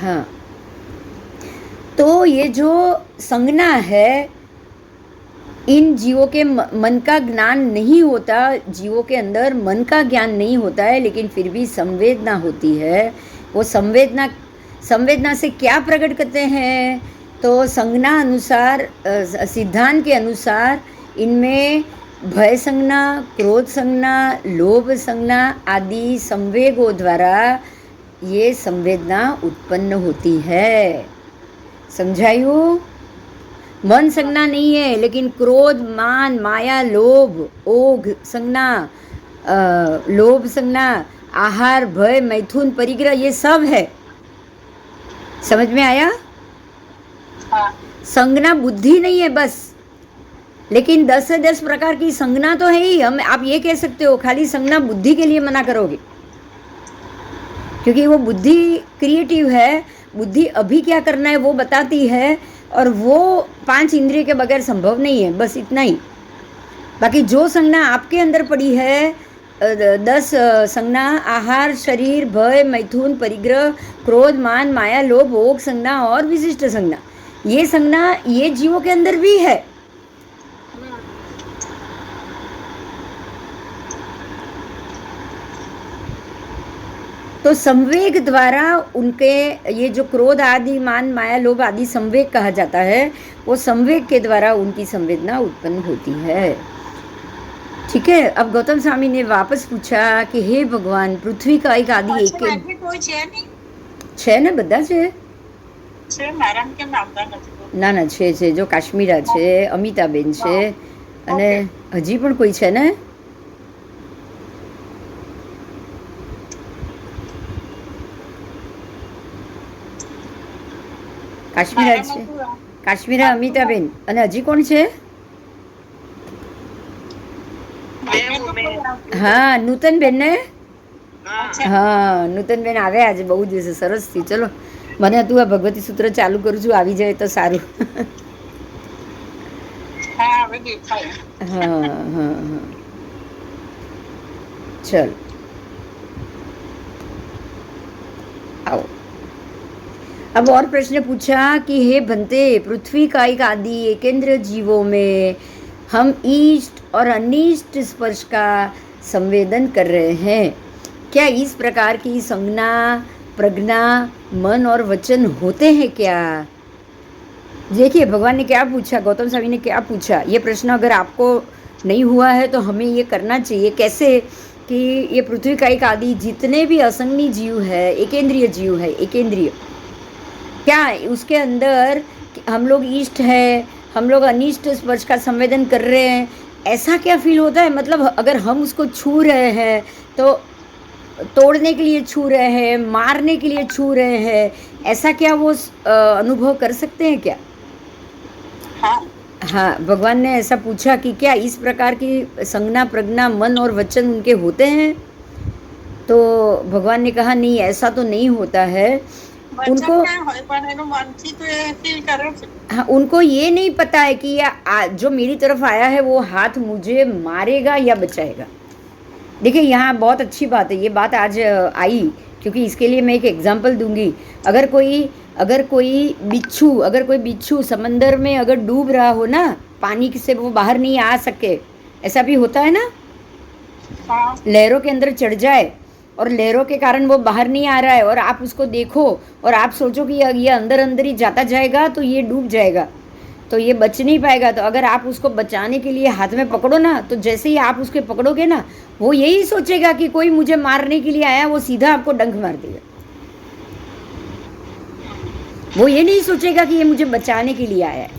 हाँ. तो ये जो संज्ञा है, इन जीवों के मन का ज्ञान नहीं होता, जीवों के अंदर मन का ज्ञान नहीं होता है, लेकिन फिर भी संवेदना होती है. वो संवेदना से क्या प्रकट करते हैं. तो संज्ञा अनुसार, सिद्धांत के अनुसार इनमें भय संज्ञा, क्रोध संज्ञा, लोभ संज्ञा आदि संवेगों द्वारा ये संवेदना उत्पन्न होती है. समझायु. मन संज्ञा नहीं है, लेकिन क्रोध, मान, माया, लोभ, ओघ संज्ञा लोभ संज्ञा, आहार, भय, मैथुन, परिग्रह, ये सब है। समझ में आया? हाँ संज्ञा बुद्धि नहीं है बस, लेकिन 10 से 10 प्रकार की संज्ञा तो है ही। हम आप ये कह सकते हो खाली संज्ञा बुद्धि के लिए मना करोगे, क्योंकि वो बुद्धि क्रिएटिव है, बुद्धि अभी क्या करना है वो बताती है, और वो 5 इंद्रिय के बगैर संभव नहीं है, बस इतना ही। बाकी जो संज्ञा आपके अंदर पड़ी है, 10 संज्ञा, आहार, शरीर, भय, मैथुन, परिग्रह, क्रोध, मान, माया, लोभ, भोग संज्ञा और विशिष्ट संज्ञा, ये संज्ञा ये जीवों के अंदर भी है। तो संवेग द्वारा उनके ये जो क्रोध आदि, मान, माया, लोभ आदि संवेग कहा जाता है, वो संवेग के द्वारा उनकी संवेदना उत्पन्न होती है। ठीक है। अब गौतम स्वामी ने वापस पूछा कि हे भगवान, पृथ्वी का एक आदि एक कोई છે નહીં છે ને, બધા છે છે મારા કેમ આવતા નથી ના ના છે જો કાશ્મીરા છે, અમિતાબેન છે, અને હજી પણ કોઈ છે ને? કાશ્મીરા છે, કાશ્મીરા, અમિતાબેન, અને હજી કોણ છે? હા, નૂતનબેન ને? હા, નૂતનબેન આવ્યા આજે બહુ દિવસે, સરસ થયું. ચલો, મને હતું આ ભગવતી સૂત્ર ચાલુ કરું છું, આવી જાય તો સારું. હા હા હા, ચલ आओ। अब और प्रश्न पूछा कि हे भंते, पृथ्वी का एक आदि एकेंद्र जीवों में हम इष्ट और अनिष्ट स्पर्श का संवेदन कर रहे हैं, क्या इस प्रकार की संज्ञा, प्रज्ञा, मन और वचन होते हैं क्या? देखिए भगवान ने क्या पूछा, गौतम स्वामी ने क्या पूछा। ये प्रश्न अगर आपको नहीं हुआ है तो हमें ये करना चाहिए। कैसे कि ये पृथ्वी का एक आदि जितने भी असंज्ञी जीव है, एकेंद्रीय जीव है, एकेंद्रीय, क्या उसके अंदर हम लोग इष्ट है, हम लोग अनिष्ट स्पर्श का संवेदन कर रहे हैं, ऐसा क्या फील होता है? मतलब अगर हम उसको छू रहे हैं तो तोड़ने के लिए छू रहे हैं, मारने के लिए छू रहे हैं, ऐसा क्या वो अनुभव कर सकते हैं क्या? हाँ, भगवान ने ऐसा पूछा कि क्या इस प्रकार की संज्ञा, प्रज्ञा, मन और वचन उनके होते हैं? तो भगवान ने कहा नहीं, ऐसा तो नहीं होता है। उनको हाँ, उनको ये नहीं पता है कि जो मेरी तरफ आया है वो हाथ मुझे मारेगा या बचाएगा। देखिए यहाँ बहुत अच्छी बात है, ये बात आज आई, क्योंकि इसके लिए मैं एक एग्जाम्पल दूंगी। अगर कोई बिच्छू समंदर में अगर डूब रहा हो ना, पानी से वो बाहर नहीं आ सके, ऐसा भी होता है ना, लहरों के अंदर चढ़ जाए और लहरों के कारण वो बाहर नहीं आ रहा है, और आप उसको देखो और आप सोचो कि ये अंदर अंदर ही जाता जाएगा तो ये डूब जाएगा, तो ये बच नहीं पाएगा। तो अगर आप उसको बचाने के लिए हाथ में पकड़ो ना, तो जैसे ही आप उसके पकड़ोगे ना, वो यही सोचेगा कि कोई मुझे मारने के लिए आया, वो सीधा आपको डंक मार देगा। वो ये नहीं सोचेगा कि ये मुझे बचाने के लिए आया है।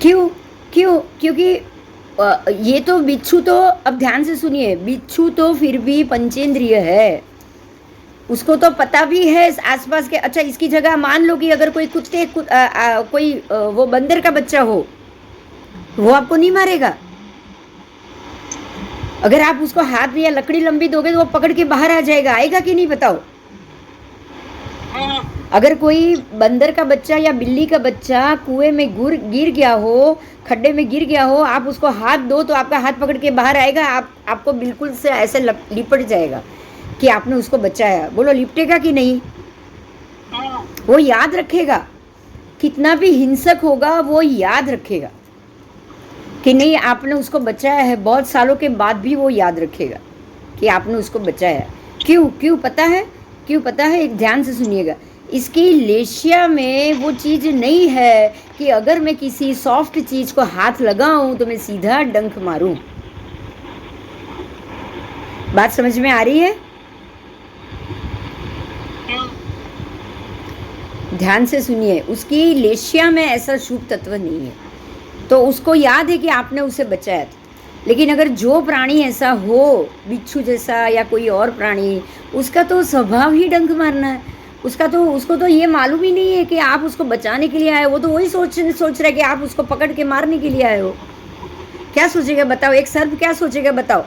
क्योंकि ये तो बिच्छू तो, अब ध्यान से सुनिए, बिच्छू तो फिर भी पंचेंद्रिय है, उसको तो पता भी है आसपास के। अच्छा, इसकी जगह मान लो कि अगर कोई कोई वो बंदर का बच्चा हो, वो आपको नहीं मारेगा। अगर आप उसको हाथ या लकड़ी लंबी दोगे तो वो पकड़ के बाहर आ जाएगा, आएगा कि नहीं बताओ? अगर कोई बंदर का बच्चा या बिल्ली का बच्चा कुएं में गिर गया हो, खड्डे में गिर गया हो, आप उसको हाथ दो तो आपका हाथ पकड़ के बाहर आएगा, आपको बिल्कुल से ऐसे लिपट जाएगा कि आपने उसको बचाया। बोलो लिपटेगा कि नहीं? वो याद रखेगा, कितना भी हिंसक होगा वो याद रखेगा कि नहीं आपने उसको बचाया है। बहुत सालों के बाद भी वो याद रखेगा कि आपने उसको बचाया। क्यों पता है? एक ध्यान से सुनिएगा। इसकी लेशिया में वो चीज़ नहीं है कि अगर मैं किसी सॉफ्ट चीज़ को हाथ लगाऊं तो मैं सीधा डंक मारूं। बात समझ में आ रही है? ध्यान से सुनिए, उसकी लेशिया में ऐसा शुभ तत्व नहीं है। तो उसको याद है कि आपने उसे बचाया था। लेकिन अगर जो प्राणी ऐसा हो, बिच्छू जैसा या कोई और प्राणी, उसका तो स्वभाव ही डंक मारना है। उसको तो ये मालूम ही नहीं है कि आप उसको बचाने के लिए आए हो। वो तो वही सोच रहा है कि आप उसको पकड़ के मारने के लिए आए हो। क्या सोचेगा बताओ, एक सर्प क्या सोचेगा बताओ।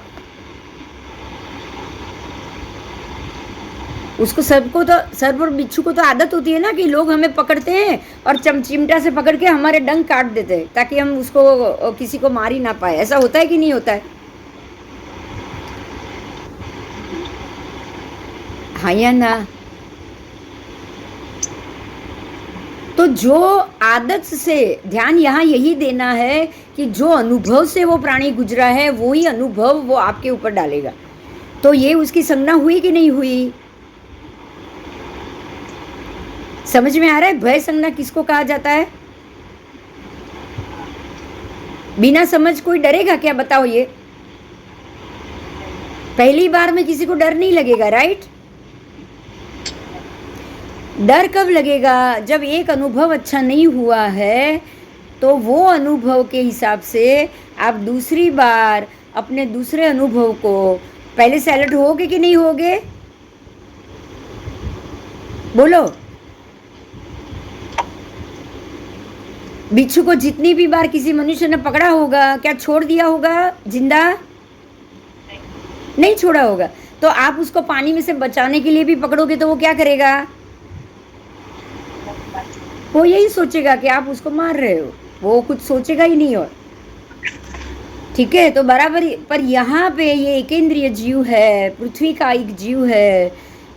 उसको सर्प और बिच्छू को तो आदत होती है ना कि लोग हमें पकड़ते हैं और चिमटा से पकड़ के हमारे डंक काट देते हैं ताकि हम उसको किसी को मार ही ना पाए। ऐसा होता है कि नहीं होता है? हाँ या ना? तो जो आदत से, ध्यान यहाँ यही देना है कि जो अनुभव से वो प्राणी गुजरा है वो ही अनुभव वो आपके ऊपर डालेगा। तो ये उसकी संज्ञा हुई कि नहीं हुई? समझ में आ रहा है? भय संज्ञा किसको कहा जाता है? बिना समझ कोई डरेगा क्या बताओ? ये पहली बार में किसी को डर नहीं लगेगा, राइट? डर कब लगेगा? जब एक अनुभव अच्छा नहीं हुआ है तो वो अनुभव के हिसाब से आप दूसरी बार अपने दूसरे अनुभव को पहले से अलर्ट होगे कि नहीं होगे? बोलो। बिच्छू को जितनी भी बार किसी मनुष्य ने पकड़ा होगा, क्या छोड़ दिया होगा जिंदा? नहीं छोड़ा होगा। तो आप उसको पानी में से बचाने के लिए भी पकड़ोगे तो वो क्या करेगा? वो यही सोचेगा कि आप उसको मार रहे हो, वो कुछ सोचेगा ही नहीं। और ठीक है, तो बराबर। पर यहाँ पे ये एकेंद्रिय जीव है, पृथ्वी का एक जीव है,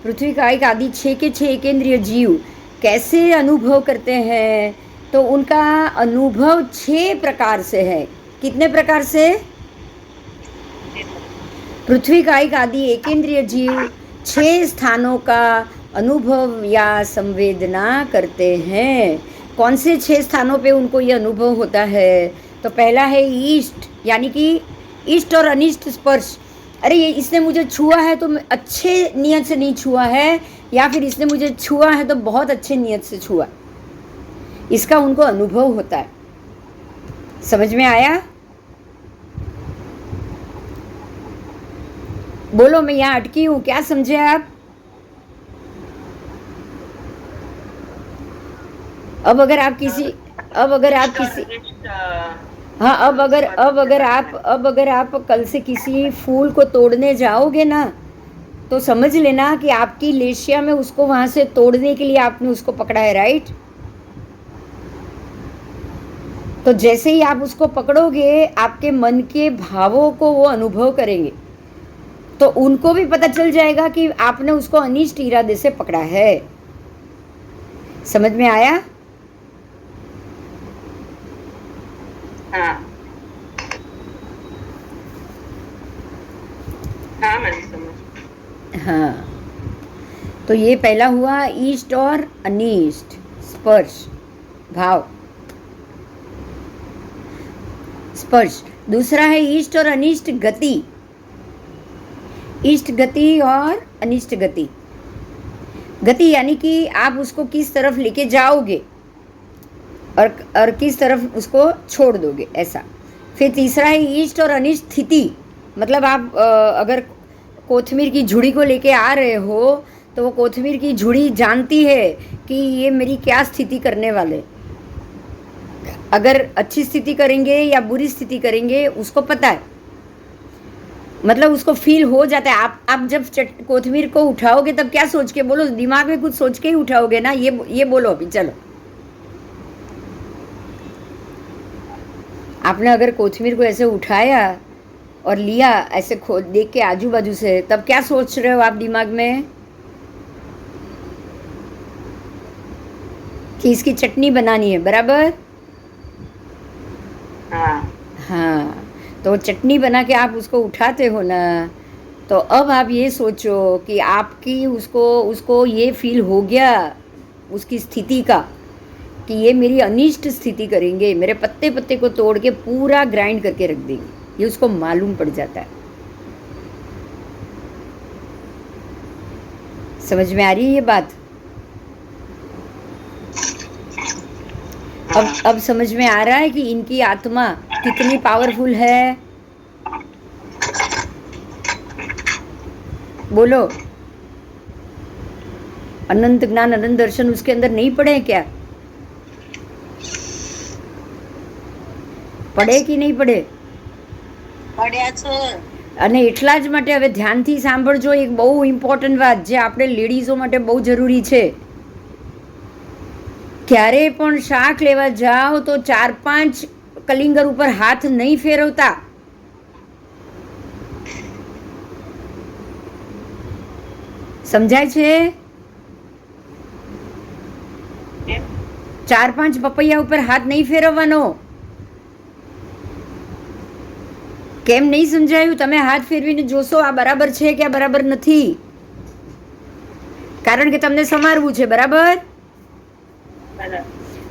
पृथ्वी का एक आदि 6 के 6 एकेंद्रिय जीव कैसे अनुभव करते हैं? तो उनका अनुभव 6 प्रकार से है। कितने प्रकार से? पृथ्वी का एक आदि एकेंद्रिय जीव 6 स्थानों का अनुभव या संवेदना करते हैं। कौन से 6 स्थानों पे उनको ये अनुभव होता है? तो पहला है ईष्ट, यानी कि इष्ट और अनिष्ट स्पर्श। अरे ये इसने मुझे छुआ है तो अच्छे नियत से नहीं छुआ है, या फिर इसने मुझे छुआ है तो बहुत अच्छे नियत से छुआ, इसका उनको अनुभव होता है। समझ में आया? बोलो, मैं यहाँ अटकी हूँ, क्या समझे आप? अब अगर आप किसी हाँ, अब अगर आप कल से किसी फूल को तोड़ने जाओगे ना, तो समझ लेना कि आपकी लेशिया में उसको वहां से तोड़ने के लिए आपने उसको पकड़ा है, राइट? तो जैसे ही आप उसको पकड़ोगे, आपके मन के भावों को वो अनुभव करेंगे, तो उनको भी पता चल जाएगा कि आपने उसको अनिष्ट इरादे से पकड़ा है। समझ में आया? हाँ हाँ, मैंने समझ। हाँ, तो ये पहला हुआ ईष्ट और अनिष्ट स्पर्श भाव, स्पर्श। दूसरा है ईष्ट और अनिष्ट गति, इष्ट गति और अनिष्ट गति। गति यानी कि आप उसको किस तरफ लेके जाओगे और किस तरफ उसको छोड़ दोगे, ऐसा। फिर तीसरा है ईष्ट और अनिष्ट स्थिति, मतलब आप अगर कोथमीर की झुड़ी को लेके आ रहे हो तो वो कोथमीर की झुड़ी जानती है कि ये मेरी क्या स्थिति करने वाले। अगर अच्छी स्थिति करेंगे या बुरी स्थिति करेंगे उसको पता है, मतलब उसको फील हो जाता है। आप जब कोथमीर को उठाओगे तब क्या सोच के बोलो? दिमाग में कुछ सोच के ही उठाओगे ना? ये बोलो अभी, चलो। आपने अगर कोथमीर को ऐसे उठाया और लिया ऐसे देख के आजू बाजू से, तब क्या सोच रहे हो आप दिमाग में? कि इसकी चटनी बनानी है, बराबर? हाँ, तो चटनी बना के आप उसको उठाते हो ना, तो अब आप ये सोचो कि आपकी उसको ये फील हो गया उसकी स्थिति का कि ये मेरी अनिष्ट स्थिति करेंगे, मेरे पत्ते पत्ते को तोड़ के पूरा ग्राइंड करके रख देंगे, ये उसको मालूम पड़ जाता है। समझ में आ रही है ये बात? अब समझ में आ रहा है कि इनकी आत्मा कितनी पावरफुल है। बोलो, अनंत ज्ञान अनंत दर्शन उसके अंदर नहीं पड़े क्या? પડે કે નહીં પડે? પડ્યા છે. અને એટલા જ માટે હવે ધ્યાનથી સાંભળજો એક બહુ ઇમ્પોર્ટન્ટ વાત જે આપણે લેડીઝો માટે બહુ જરૂરી છે. ક્યારે પણ શાક લેવા જાઓ તો 4-5 કલિંગર ઉપર હાથ નહીં ફેરવતા. સમજાય છે? 4-5 પપૈયા ઉપર હાથ નહીં ફેરવવાનો. કેમ નહીં સમજાયું? તમે હાથ ફેરવીને જોશો આ બરાબર છે કે આ બરાબર નથી, કારણ કે તમને સમારવું છે. બરાબર?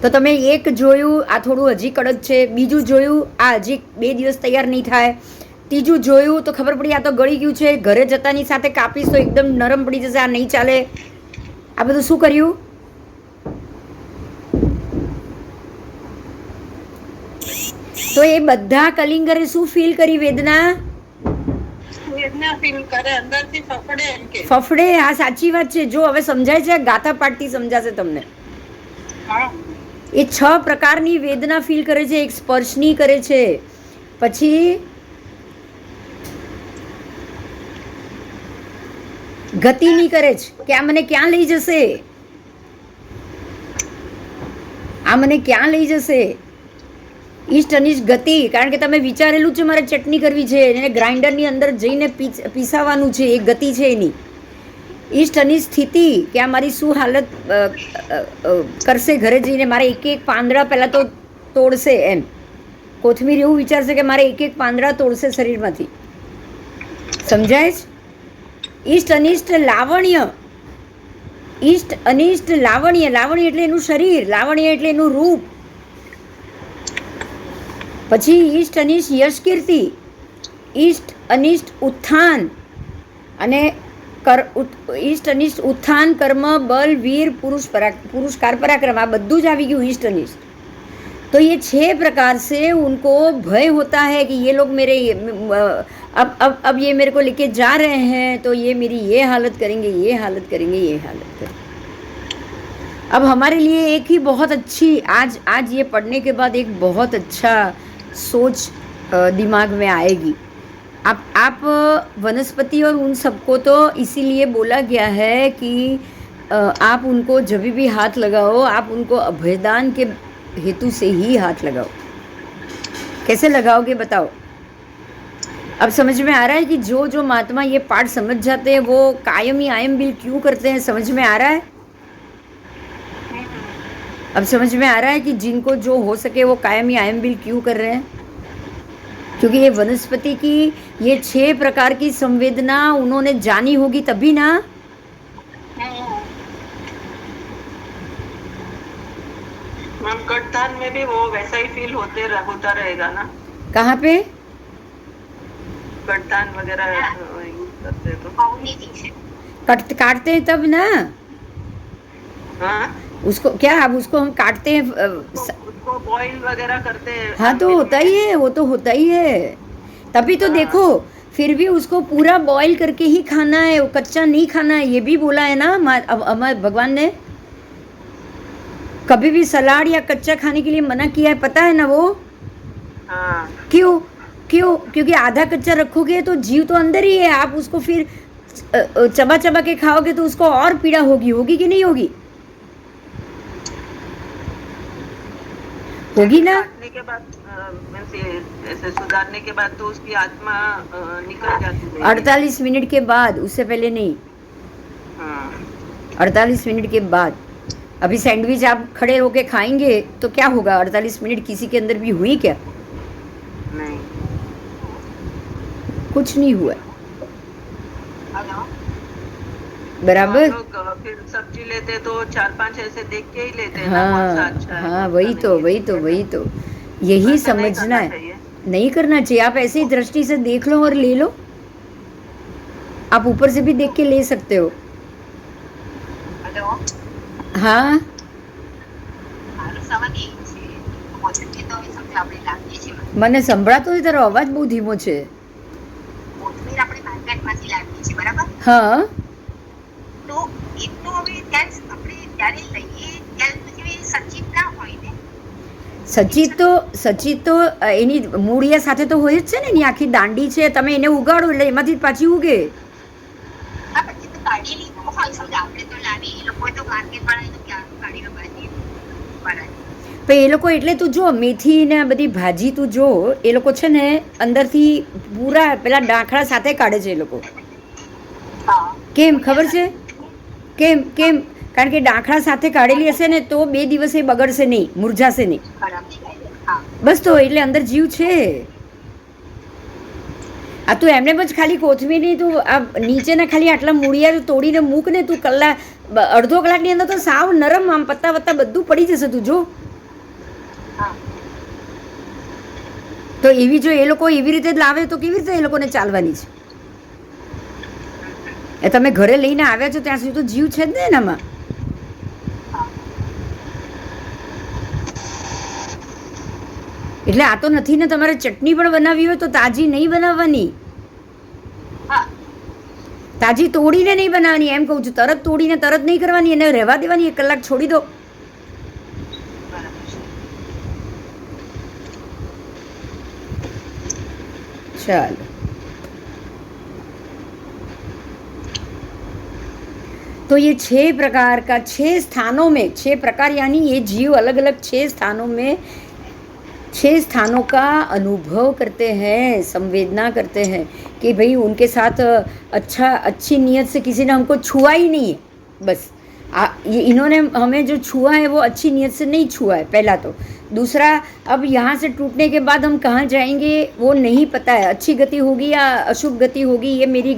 તો તમે એક જોયું આ થોડું હજી કડક છે, બીજું જોયું આ હજી 2 દિવસ તૈયાર નહીં થાય, ત્રીજું જોયું તો ખબર પડી આ તો ગળી ગયું છે, ઘરે જતાની સાથે કાપીશ તો એકદમ નરમ પડી જશે, આ નહીં ચાલે. આ બધું શું કર્યું? તો એ બધા કલિંગરે શું ફીલ કરી? વેદના ફીલ કરે, અંદરથી ફફડે એમ કે. ફફડે. આ સાચી વાત છે. જો હવે સમજાય છે, ગાથા પાઠથી સમજાશે તમને. એ 6 પ્રકારની વેદના ફીલ કરે છે. એક સ્પર્શની કરે છે, પછી ગતિની કરે છે કે આ મને ક્યાં લઈ જશે, આ મને ક્યાં લઈ જશે. ઈષ્ટ અનિષ્ટ ગતિ, કારણ કે તમે વિચારેલું છે મારે ચટણી કરવી છે એને ગ્રાઇન્ડરની અંદર જઈને પીસાવાનું છે, એ ગતિ છે એની. ઈષ્ટ અનિષ્ટ સ્થિતિ કે આ મારી શું હાલત કરશે ઘરે જઈને, મારે એક એક પાંદડા પહેલાં તો તોડશે એમ. કોથમીર એવું વિચારશે કે મારે એક એક પાંદડા તોડશે શરીરમાંથી. સમજાય છે? ઈષ્ટ અનિષ્ટ લાવણ્ય. ઈષ્ટ અનિષ્ટ લાવણ્ય. લાવણ્ય એટલે એનું શરીર, લાવણ્ય એટલે એનું રૂપ. પછી ઈષ્ટ અનિષ્ટ યશ કીર્તિ, ઈષ્ટ અનિષ્ટ ઉત્થાન અને ઈષ્ટ અનિષ્ટ ઉત્થान कर्म बल वीर पुरुषकार पराक्रम, आ बद्दू ज आवी गयुं ईष्ट अनिष्ट. तो ये 6 प्रकार से उनको भय होता है कि ये लोग मेरे अब ये मेरे को लेके जा रहे हैं तो ये मेरी ये हालत करेंगे, ये हालत करेंगे, ये हालत करेंगे. अब हमारे लिए एक ही बहुत अच्छी आज ये पढ़ने के बाद एक बहुत अच्छा सोच दिमाग में आएगी. आप वनस्पति और उन सबको तो इसीलिए बोला गया है कि आप उनको जब भी हाथ लगाओ आप उनको अभयदान के हेतु से ही हाथ लगाओ. कैसे लगाओगे बताओ? अब समझ में आ रहा है कि जो महात्मा ये पाठ समझ जाते हैं वो कायमी आयम बिल क्यों करते हैं? समझ में आ रहा है? अब समझ में आ रहा है कि जिनको जो हो सके वो कायमी आयम बिल क्यों कर रहे हैं? क्योंकि ये वनस्पति की ये 6 प्रकार की संवेदना उन्होंने जानी होगी तभी ना. मैम कटदान में भी वो वैसा ही फील होता रहेगा ना? कहाँ पे? कटदान वगैरह यूज करते तो काटते हैं तब ना. हाँ, उसको क्या अब उसको हम काटते हैं उसको बॉईल वगैरह करते हैं. हाँ तो होता ही है, वो तो होता ही है. तभी तो देखो फिर भी उसको पूरा बॉईल करके ही खाना है, वो कच्चा नहीं खाना है. ये भी बोला है ना हमारे भगवान ने. कभी भी सलाद या कच्चा खाने के लिए मना किया है, पता है ना वो? हाँ. क्यों? क्योंकि आधा कच्चा रखोगे तो जीव तो अंदर ही है. आप उसको फिर चबा चबा के खाओगे तो उसको और पीड़ा होगी कि नहीं होगी? होगी ना. काटने के बाद ऐसे सुधारने के बाद तो उसकी आत्मा निकल जाती है 48 मिनट के बाद, उससे पहले नहीं. हाँ. 48 मिनट के बाद. अभी सैंडविच आप खड़े होके खाएंगे तो क्या होगा? 48 मिनट किसी के अंदर भी हुई क्या? नहीं, कुछ नहीं हुआ. बराबर. लोग फिर सब्जी लेते तो 4-5 ऐसे देख के ही लेते हैं ना, कौन सा अच्छा है, हाँ कौन सा वही नहीं. तो यही ऐसा नहीं समझना करना है. चाहिए. नहीं करना चाहिए. आप ऐसे ही दृष्टि से देख लो और ले लो. आप ऊपर से भी देख के ले सकते हो. हाँ તો હવે સમજો આપણે લાવીએ છીએ મને સંભળાતો નથી, તારો અવાજ બહુ ધીમો છે. કોથમીર આપણે માર્કેટમાંથી લાવીએ છીએ, બરાબર? હા તો એ તો હવે ત્યાં આપણે ત્યારે લઈએ ત્યારે પછી સચિત ના હોય ને. સચિત તો એની મૂળિયા સાથે તો હોય જ છે ને, એની આખી દાંડી છે, તમે એને ઉગાડો એટલે એમાંથી જ પાછી ઉગે. હા, પછી તો કાઢેલી હોય, સમજો આપણે તો લાવીએ, એ લોકો તો માર્કેટવાળા તો ક્યાં કાઢીને બાંધીએ. પણ એ લોકો એટલે તું જો મેથી ને આ બધી ભાજી તું જો, એ લોકો છે ને અંદરથી પૂરા પેલા ડાંખડા સાથે કાઢે છે એ લોકો. હા, કેમ ખબર છે? કેમ કેમ કારણ કે ડાંખડા સાથે કાઢેલી હશે ને તો 2 દિવસે બગડશે નહીં, મુરઝાશે નહીં. ખરાબ નહીં થાય. હા, બસ તો એટલે અંદર જીવ છે. આ તું એમને જ ખાલી કોથમીરની તું આ નીચેના ખાલી આટલા મૂળિયા તોડીને મૂક ને તું અડધો કલાકની અંદર તો સાવ નરમ આમ પત્તા વત્તા બધું પડી જશે તું જો. હા. તો એવી જો એ લોકો એવી રીતે જ લાવે તો કેવી રીતે એ લોકોને ચાલવાની છે? એ તમે ઘરે લઈને આવ્યા છો ત્યાં સુધી તો જીવ છે જ ને એનામાં. એટલે આ તો નથી ને, તમારે ચટણી પણ બનાવવી હોય તો તાજી નહીં બનાવવાની, હા, તાજી તોડીને નહીં બનાવવાની, એમ કહું છું. તરત તોડીને તરત નહીં કરવાની, એને રહેવા દેવાની, 1 કલાક છોડી દો. બરાબર છે. ચાલો तो ये 6 प्रकार का 6 स्थानों में 6 प्रकार यानी ये जीव अलग अलग 6 स्थानों में 6 स्थानों का अनुभव करते हैं, संवेदना करते हैं कि भाई उनके साथ अच्छी नीयत से किसी ने हमको छुआ ही नहीं है. बस ये इन्होंने हमें जो छुआ है वो अच्छी नीयत से नहीं छुआ है, पहला तो. दूसरा, अब यहाँ से टूटने के बाद हम कहाँ जाएंगे वो नहीं पता है, अच्छी गति होगी या अशुभ गति होगी, ये मेरी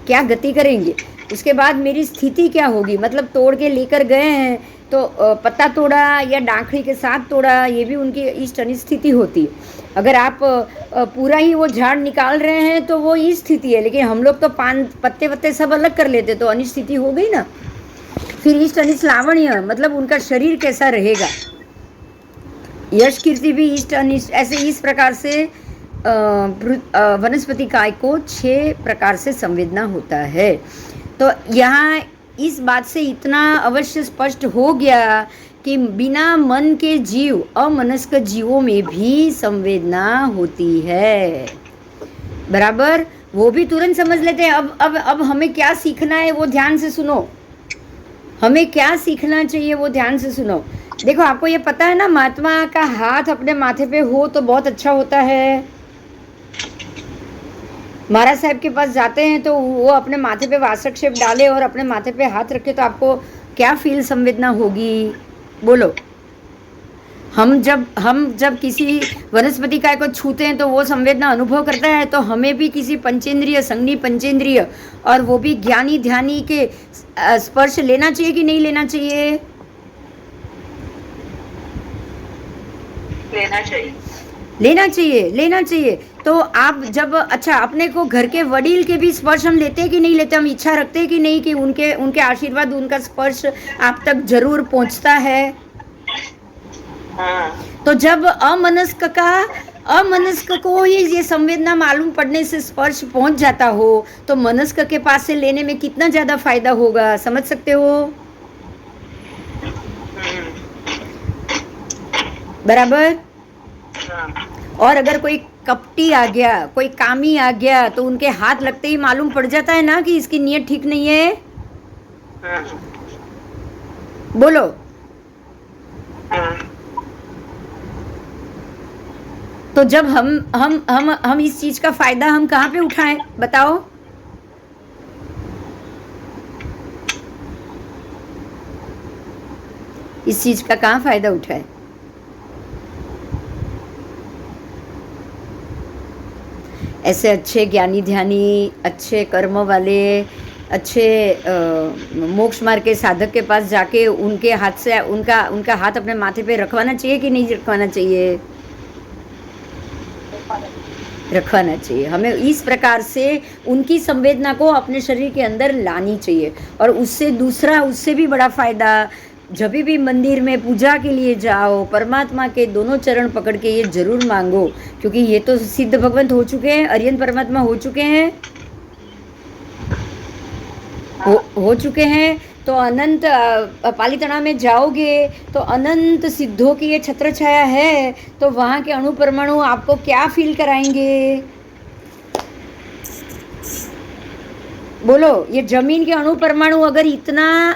क्या गति करेंगे, उसके बाद मेरी स्थिति क्या होगी. मतलब तोड़ के लेकर गए हैं तो पत्ता तोड़ा या डांखड़ी के साथ तोड़ा, ये भी उनकी इष्ट अनिष्ट स्थिति होती है. अगर आप पूरा ही वो झाड़ निकाल रहे हैं तो वो इष्ट स्थिति है, लेकिन हम लोग तो पत्ते वत्ते सब अलग कर लेते तो अनिष्ट स्थिति हो गई ना. फिर इष्ट अनिष्ट लावण्य मतलब उनका शरीर कैसा रहेगा. यश कीर्ति भी इष्ट अनिष्ट, ऐसे इस प्रकार से वनस्पति काय को 6 प्रकार से संवेदना होता है. तो यहाँ इस बात से इतना अवश्य स्पष्ट हो गया कि बिना मन के जीव अमनस्क जीवों में भी संवेदना होती है. बराबर, वो भी तुरंत समझ लेते हैं. अब हमें क्या सीखना है वो ध्यान से सुनो. हमें क्या सीखना चाहिए वो ध्यान से सुनो. देखो, आपको ये पता है ना, महात्मा का हाथ अपने माथे पे हो तो बहुत अच्छा होता है. महाराज साहब के पास जाते हैं तो वो अपने माथे पे वासक्षेप डाले और अपने माथे पे हाथ रखे तो आपको क्या फील संवेदना होगी, बोलो. हम जब किसी वनस्पति काय को छूते हैं तो वो संवेदना अनुभव करता है, तो हमें भी किसी पंचेंद्रिय, संज्ञी पंचेंद्रिय और वो भी ज्ञानी ध्यानी के स्पर्श लेना चाहिए कि नहीं लेना चाहिए? लेना चाहिए. तो आप जब अच्छा अपने को घर के वडील के भी स्पर्श हम लेते हैं कि नहीं लेते, हम इच्छा रखते हैं कि नहीं कि उनके आशीर्वाद, उनका स्पर्श आप तक जरूर पहुंचता है. तो जब अमनस्क को ही ये संवेदना मालूम पड़ने से स्पर्श पहुंच जाता हो तो मनस्क के पास से लेने में कितना ज्यादा फायदा होगा, समझ सकते हो? बराबर. और अगर कोई कपटी आ गया, कोई कामी आ गया तो उनके हाथ लगते ही मालूम पड़ जाता है ना कि इसकी नीयत ठीक नहीं है. बोलो. तो जब हम इस चीज का फायदा हम कहाँ पे उठाएं, बताओ. इस चीज का कहाँ फायदा उठाएं? ऐसे अच्छे ज्ञानी ध्यानी, अच्छे कर्म वाले, अच्छे मोक्ष मार्ग के साधक के पास जाके उनके हाथ से उनका हाथ अपने माथे पे रखवाना चाहिए कि नहीं रखवाना चाहिए? रखवाना चाहिए. हमें इस प्रकार से उनकी संवेदना को अपने शरीर के अंदर लानी चाहिए. और उससे भी बड़ा फायदा जब भी मंदिर में पूजा के लिए जाओ, परमात्मा के दोनों चरण पकड़ के ये जरूर मांगो, क्योंकि ये तो सिद्ध भगवंत हो चुके हैं, आर्यन परमात्मा हो चुके हैं, हो चुके हैं। तो अनंत पालीताना में जाओगे तो अनंत सिद्धों की ये छत्र छाया है, तो वहाँ के अणु परमाणु आपको क्या फील कराएंगे? बोलो, ये जमीन के अणु परमाणु अगर इतना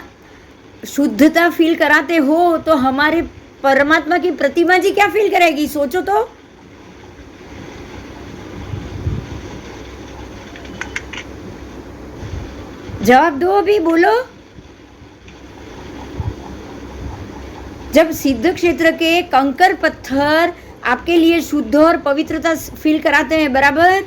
शुद्धता फील कराते हो तो हमारे परमात्मा की प्रतिमा जी क्या फील करेगी? सोचो तो। जवाब दो, अभी बोलो। जब सिद्ध क्षेत्र के कंकर पत्थर आपके लिए शुद्ध और पवित्रता फील कराते हैं, बराबर,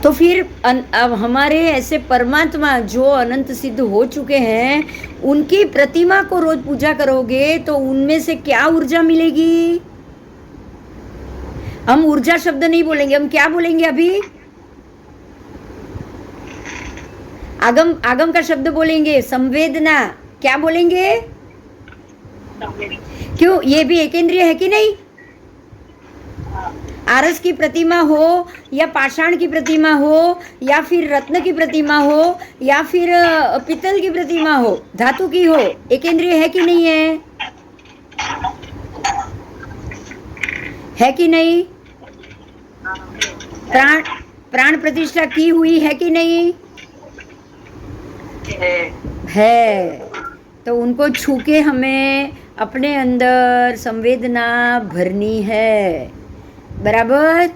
तो फिर अब हमारे ऐसे परमात्मा जो अनंत सिद्ध हो चुके हैं, उनकी प्रतिमा को रोज पूजा करोगे तो उनमें से क्या ऊर्जा मिलेगी? हम ऊर्जा शब्द नहीं बोलेंगे, हम क्या बोलेंगे अभी? आगम, आगम का शब्द बोलेंगे, संवेदना। क्या बोलेंगे? क्यों? ये भी एकेंद्रिय है कि नहीं? आरस की प्रतिमा हो या पाषाण की प्रतिमा हो या फिर रत्न की प्रतिमा हो या फिर पित्तल की प्रतिमा हो, धातु की हो, एकेंद्रिय है कि नहीं है? है कि नहीं? प्राण प्राण प्रतिष्ठा की हुई है कि नहीं? है। तो उनको छू के हमें अपने अंदर संवेदना भरनी है, बराबर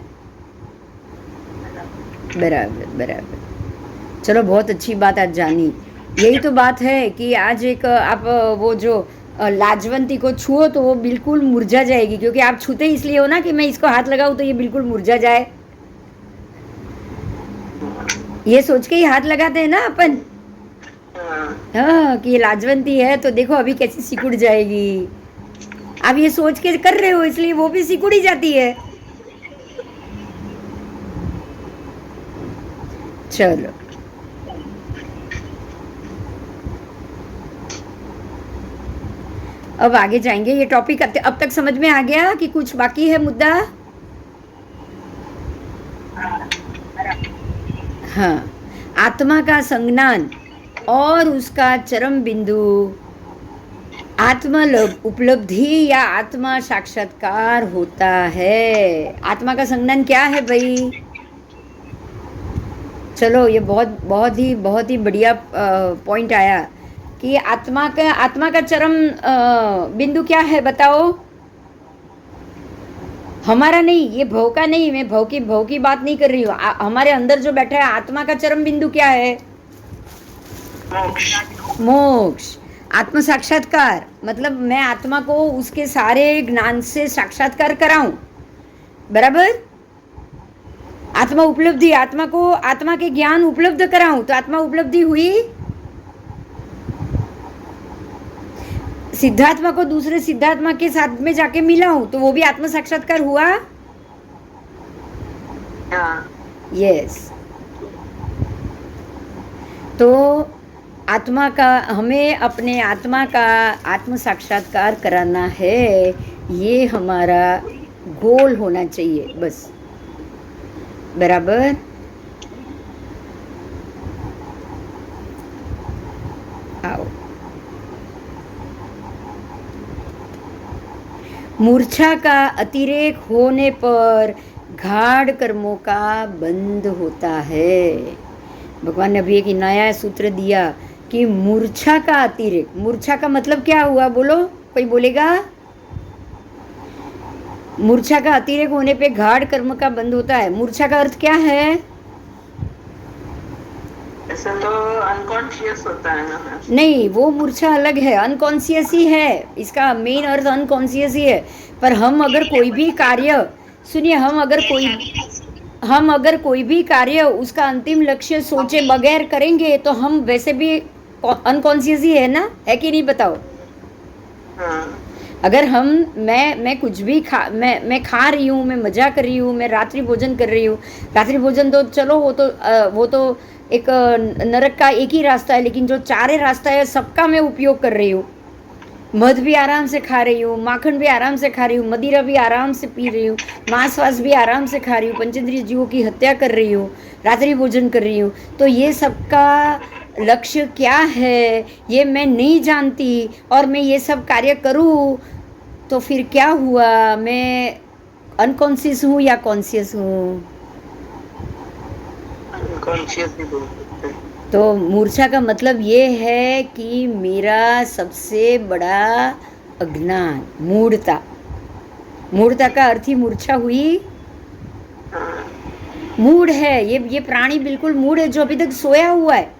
बराबर बराबर। चलो, बहुत अच्छी बात आज जानी। यही तो बात है कि आज एक आप वो जो लाजवंती को छुओ तो वो बिल्कुल मुरझा जाएगी, क्योंकि आप छूते इसलिए हो ना कि मैं इसको हाथ लगाऊं तो ये बिल्कुल मुरझा जाए, ये सोच के ही हाथ लगाते हैं ना अपन। हाँ, कि ये लाजवंती है तो देखो अभी कैसी सिकुड़ जाएगी। आप ये सोच के कर रहे हो इसलिए वो भी सिकुड़ी जाती है। चलो, अब आगे जाएंगे। ये टॉपिक अब तक समझ में आ गया कि कुछ बाकी है मुद्दा? हाँ, आत्मा का संज्ञान और उसका चरम बिंदु आत्मा उपलब्धि या आत्मा साक्षात्कार होता है। आत्मा का संज्ञान क्या है भाई? चलो, ये बहुत ही बढ़िया पॉइंट आया कि आत्मा का चरम बिंदु क्या है, बताओ। हमारा नहीं, ये भव का नहीं, मैं भव की बात नहीं कर रही हूँ। हमारे अंदर जो बैठा है, आत्मा का चरम बिंदु क्या है? मोक्ष। आत्म साक्षात्कार मतलब मैं आत्मा को उसके सारे ज्ञान से साक्षात्कार कराऊं, बराबर। आत्मा उपलब्धि, आत्मा को आत्मा के ज्ञान उपलब्ध कराऊं, तो आत्मा उपलब्धि हुई। सिद्धात्मा को दूसरे सिद्धात्मा के साथ में जाके मिलाऊं तो वो भी आत्म साक्षात्कार हुआ। यस। तो आत्मा का, हमें अपने आत्मा का आत्म साक्षात्कार कराना है, ये हमारा गोल होना चाहिए, बस, बराबर। आओ, मूर्छा का अतिरेक होने पर गाढ़ कर्मों का बंध होता है। भगवान ने अभी एक नया सूत्र दिया कि मूर्छा का अतिरेक। मूर्छा का मतलब क्या हुआ, बोलो, कोई बोलेगा? मूर्छा का अतिरेक होने पे गाढ़ कर्म का बंध होता है। मूर्छा का अर्थ क्या है? ऐसा तो अनकॉन्शियस होता है ना? नहीं, वो मूर्छा अलग है, अनकॉन्शियस ही है। इसका मेन अर्थ अनकॉन्शियस ही है। पर हम अगर कोई भी कार्य, सुनिए, हम अगर कोई भी कार्य उसका अंतिम लक्ष्य सोचे बगैर करेंगे तो हम वैसे भी अनकॉन्शियस ही है ना, है कि नहीं, बताओ। अगर हम मैं कुछ भी मैं खा रही हूँ, मैं मजा कर रही हूँ, मैं रात्रि भोजन कर रही हूँ। रात्रि भोजन तो चलो वो तो एक नरक का एक ही रास्ता है, लेकिन जो चारे रास्ता है सबका मैं उपयोग कर रही हूँ। मध भी आराम से खा रही हूँ, माखन भी आराम से खा रही हूँ, मदिरा भी आराम से पी रही हूँ, मांस वास भी आराम से खा रही हूँ, पंचेंद्रिय जीवों की हत्या कर रही हूँ, रात्रि भोजन कर रही हूँ। तो ये सबका लक्ष्य क्या है ये मैं नहीं जानती, और मैं ये सब कार्य करूँ तो फिर क्या हुआ, मैं अनकॉन्शियस हूँ या कॉन्शियस हूँ? अनकॉन्शियस ही बोल सकते हैं। तो मूर्छा का मतलब ये है कि मेरा सबसे बड़ा अज्ञान, मूढ़ता। मूढ़ता का अर्थ ही मूर्छा हुई। हाँ, मूढ़ है ये प्राणी, बिल्कुल मूढ़ है, जो अभी तक सोया हुआ है,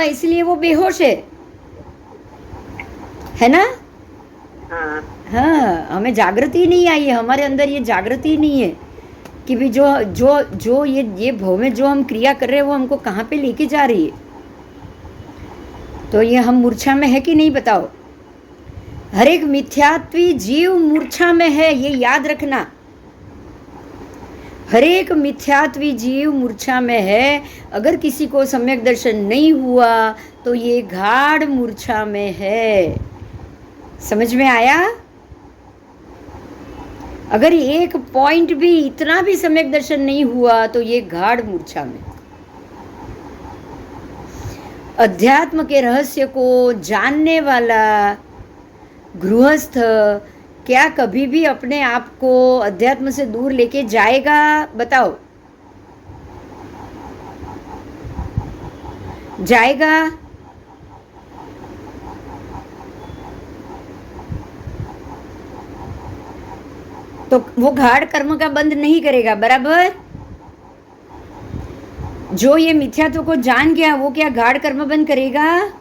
इसलिए वो बेहोश है ना? हाँ, हाँ, हमें जागृति नहीं आई है, हमारे अंदर ये जागृति नहीं है कि भी जो जो जो ये भव में जो हम क्रिया कर रहे हैं वो हमको कहाँ पे लेके जा रही है। तो ये हम मूर्छा में है कि नहीं, बताओ? हर एक मिथ्यात्वी जीव मूर्छा में है, ये याद रखना। हर एक मिथ्यात्वी जीव मूर्छा में है। अगर किसी को सम्यक दर्शन नहीं हुआ तो ये गाढ़ मूर्छा में है। समझ में आया? अगर एक पॉइंट भी, इतना भी सम्यक दर्शन नहीं हुआ तो ये गाढ़ मूर्छा में। अध्यात्म के रहस्य को जानने वाला गृहस्थ क्या कभी भी अपने आप को अध्यात्म से दूर लेके जाएगा? बताओ, जाएगा? तो वो गाढ़ कर्म का बंध नहीं करेगा, बराबर? जो ये मिथ्यात्व को जान गया वो क्या गाढ़ कर्म बंद करेगा?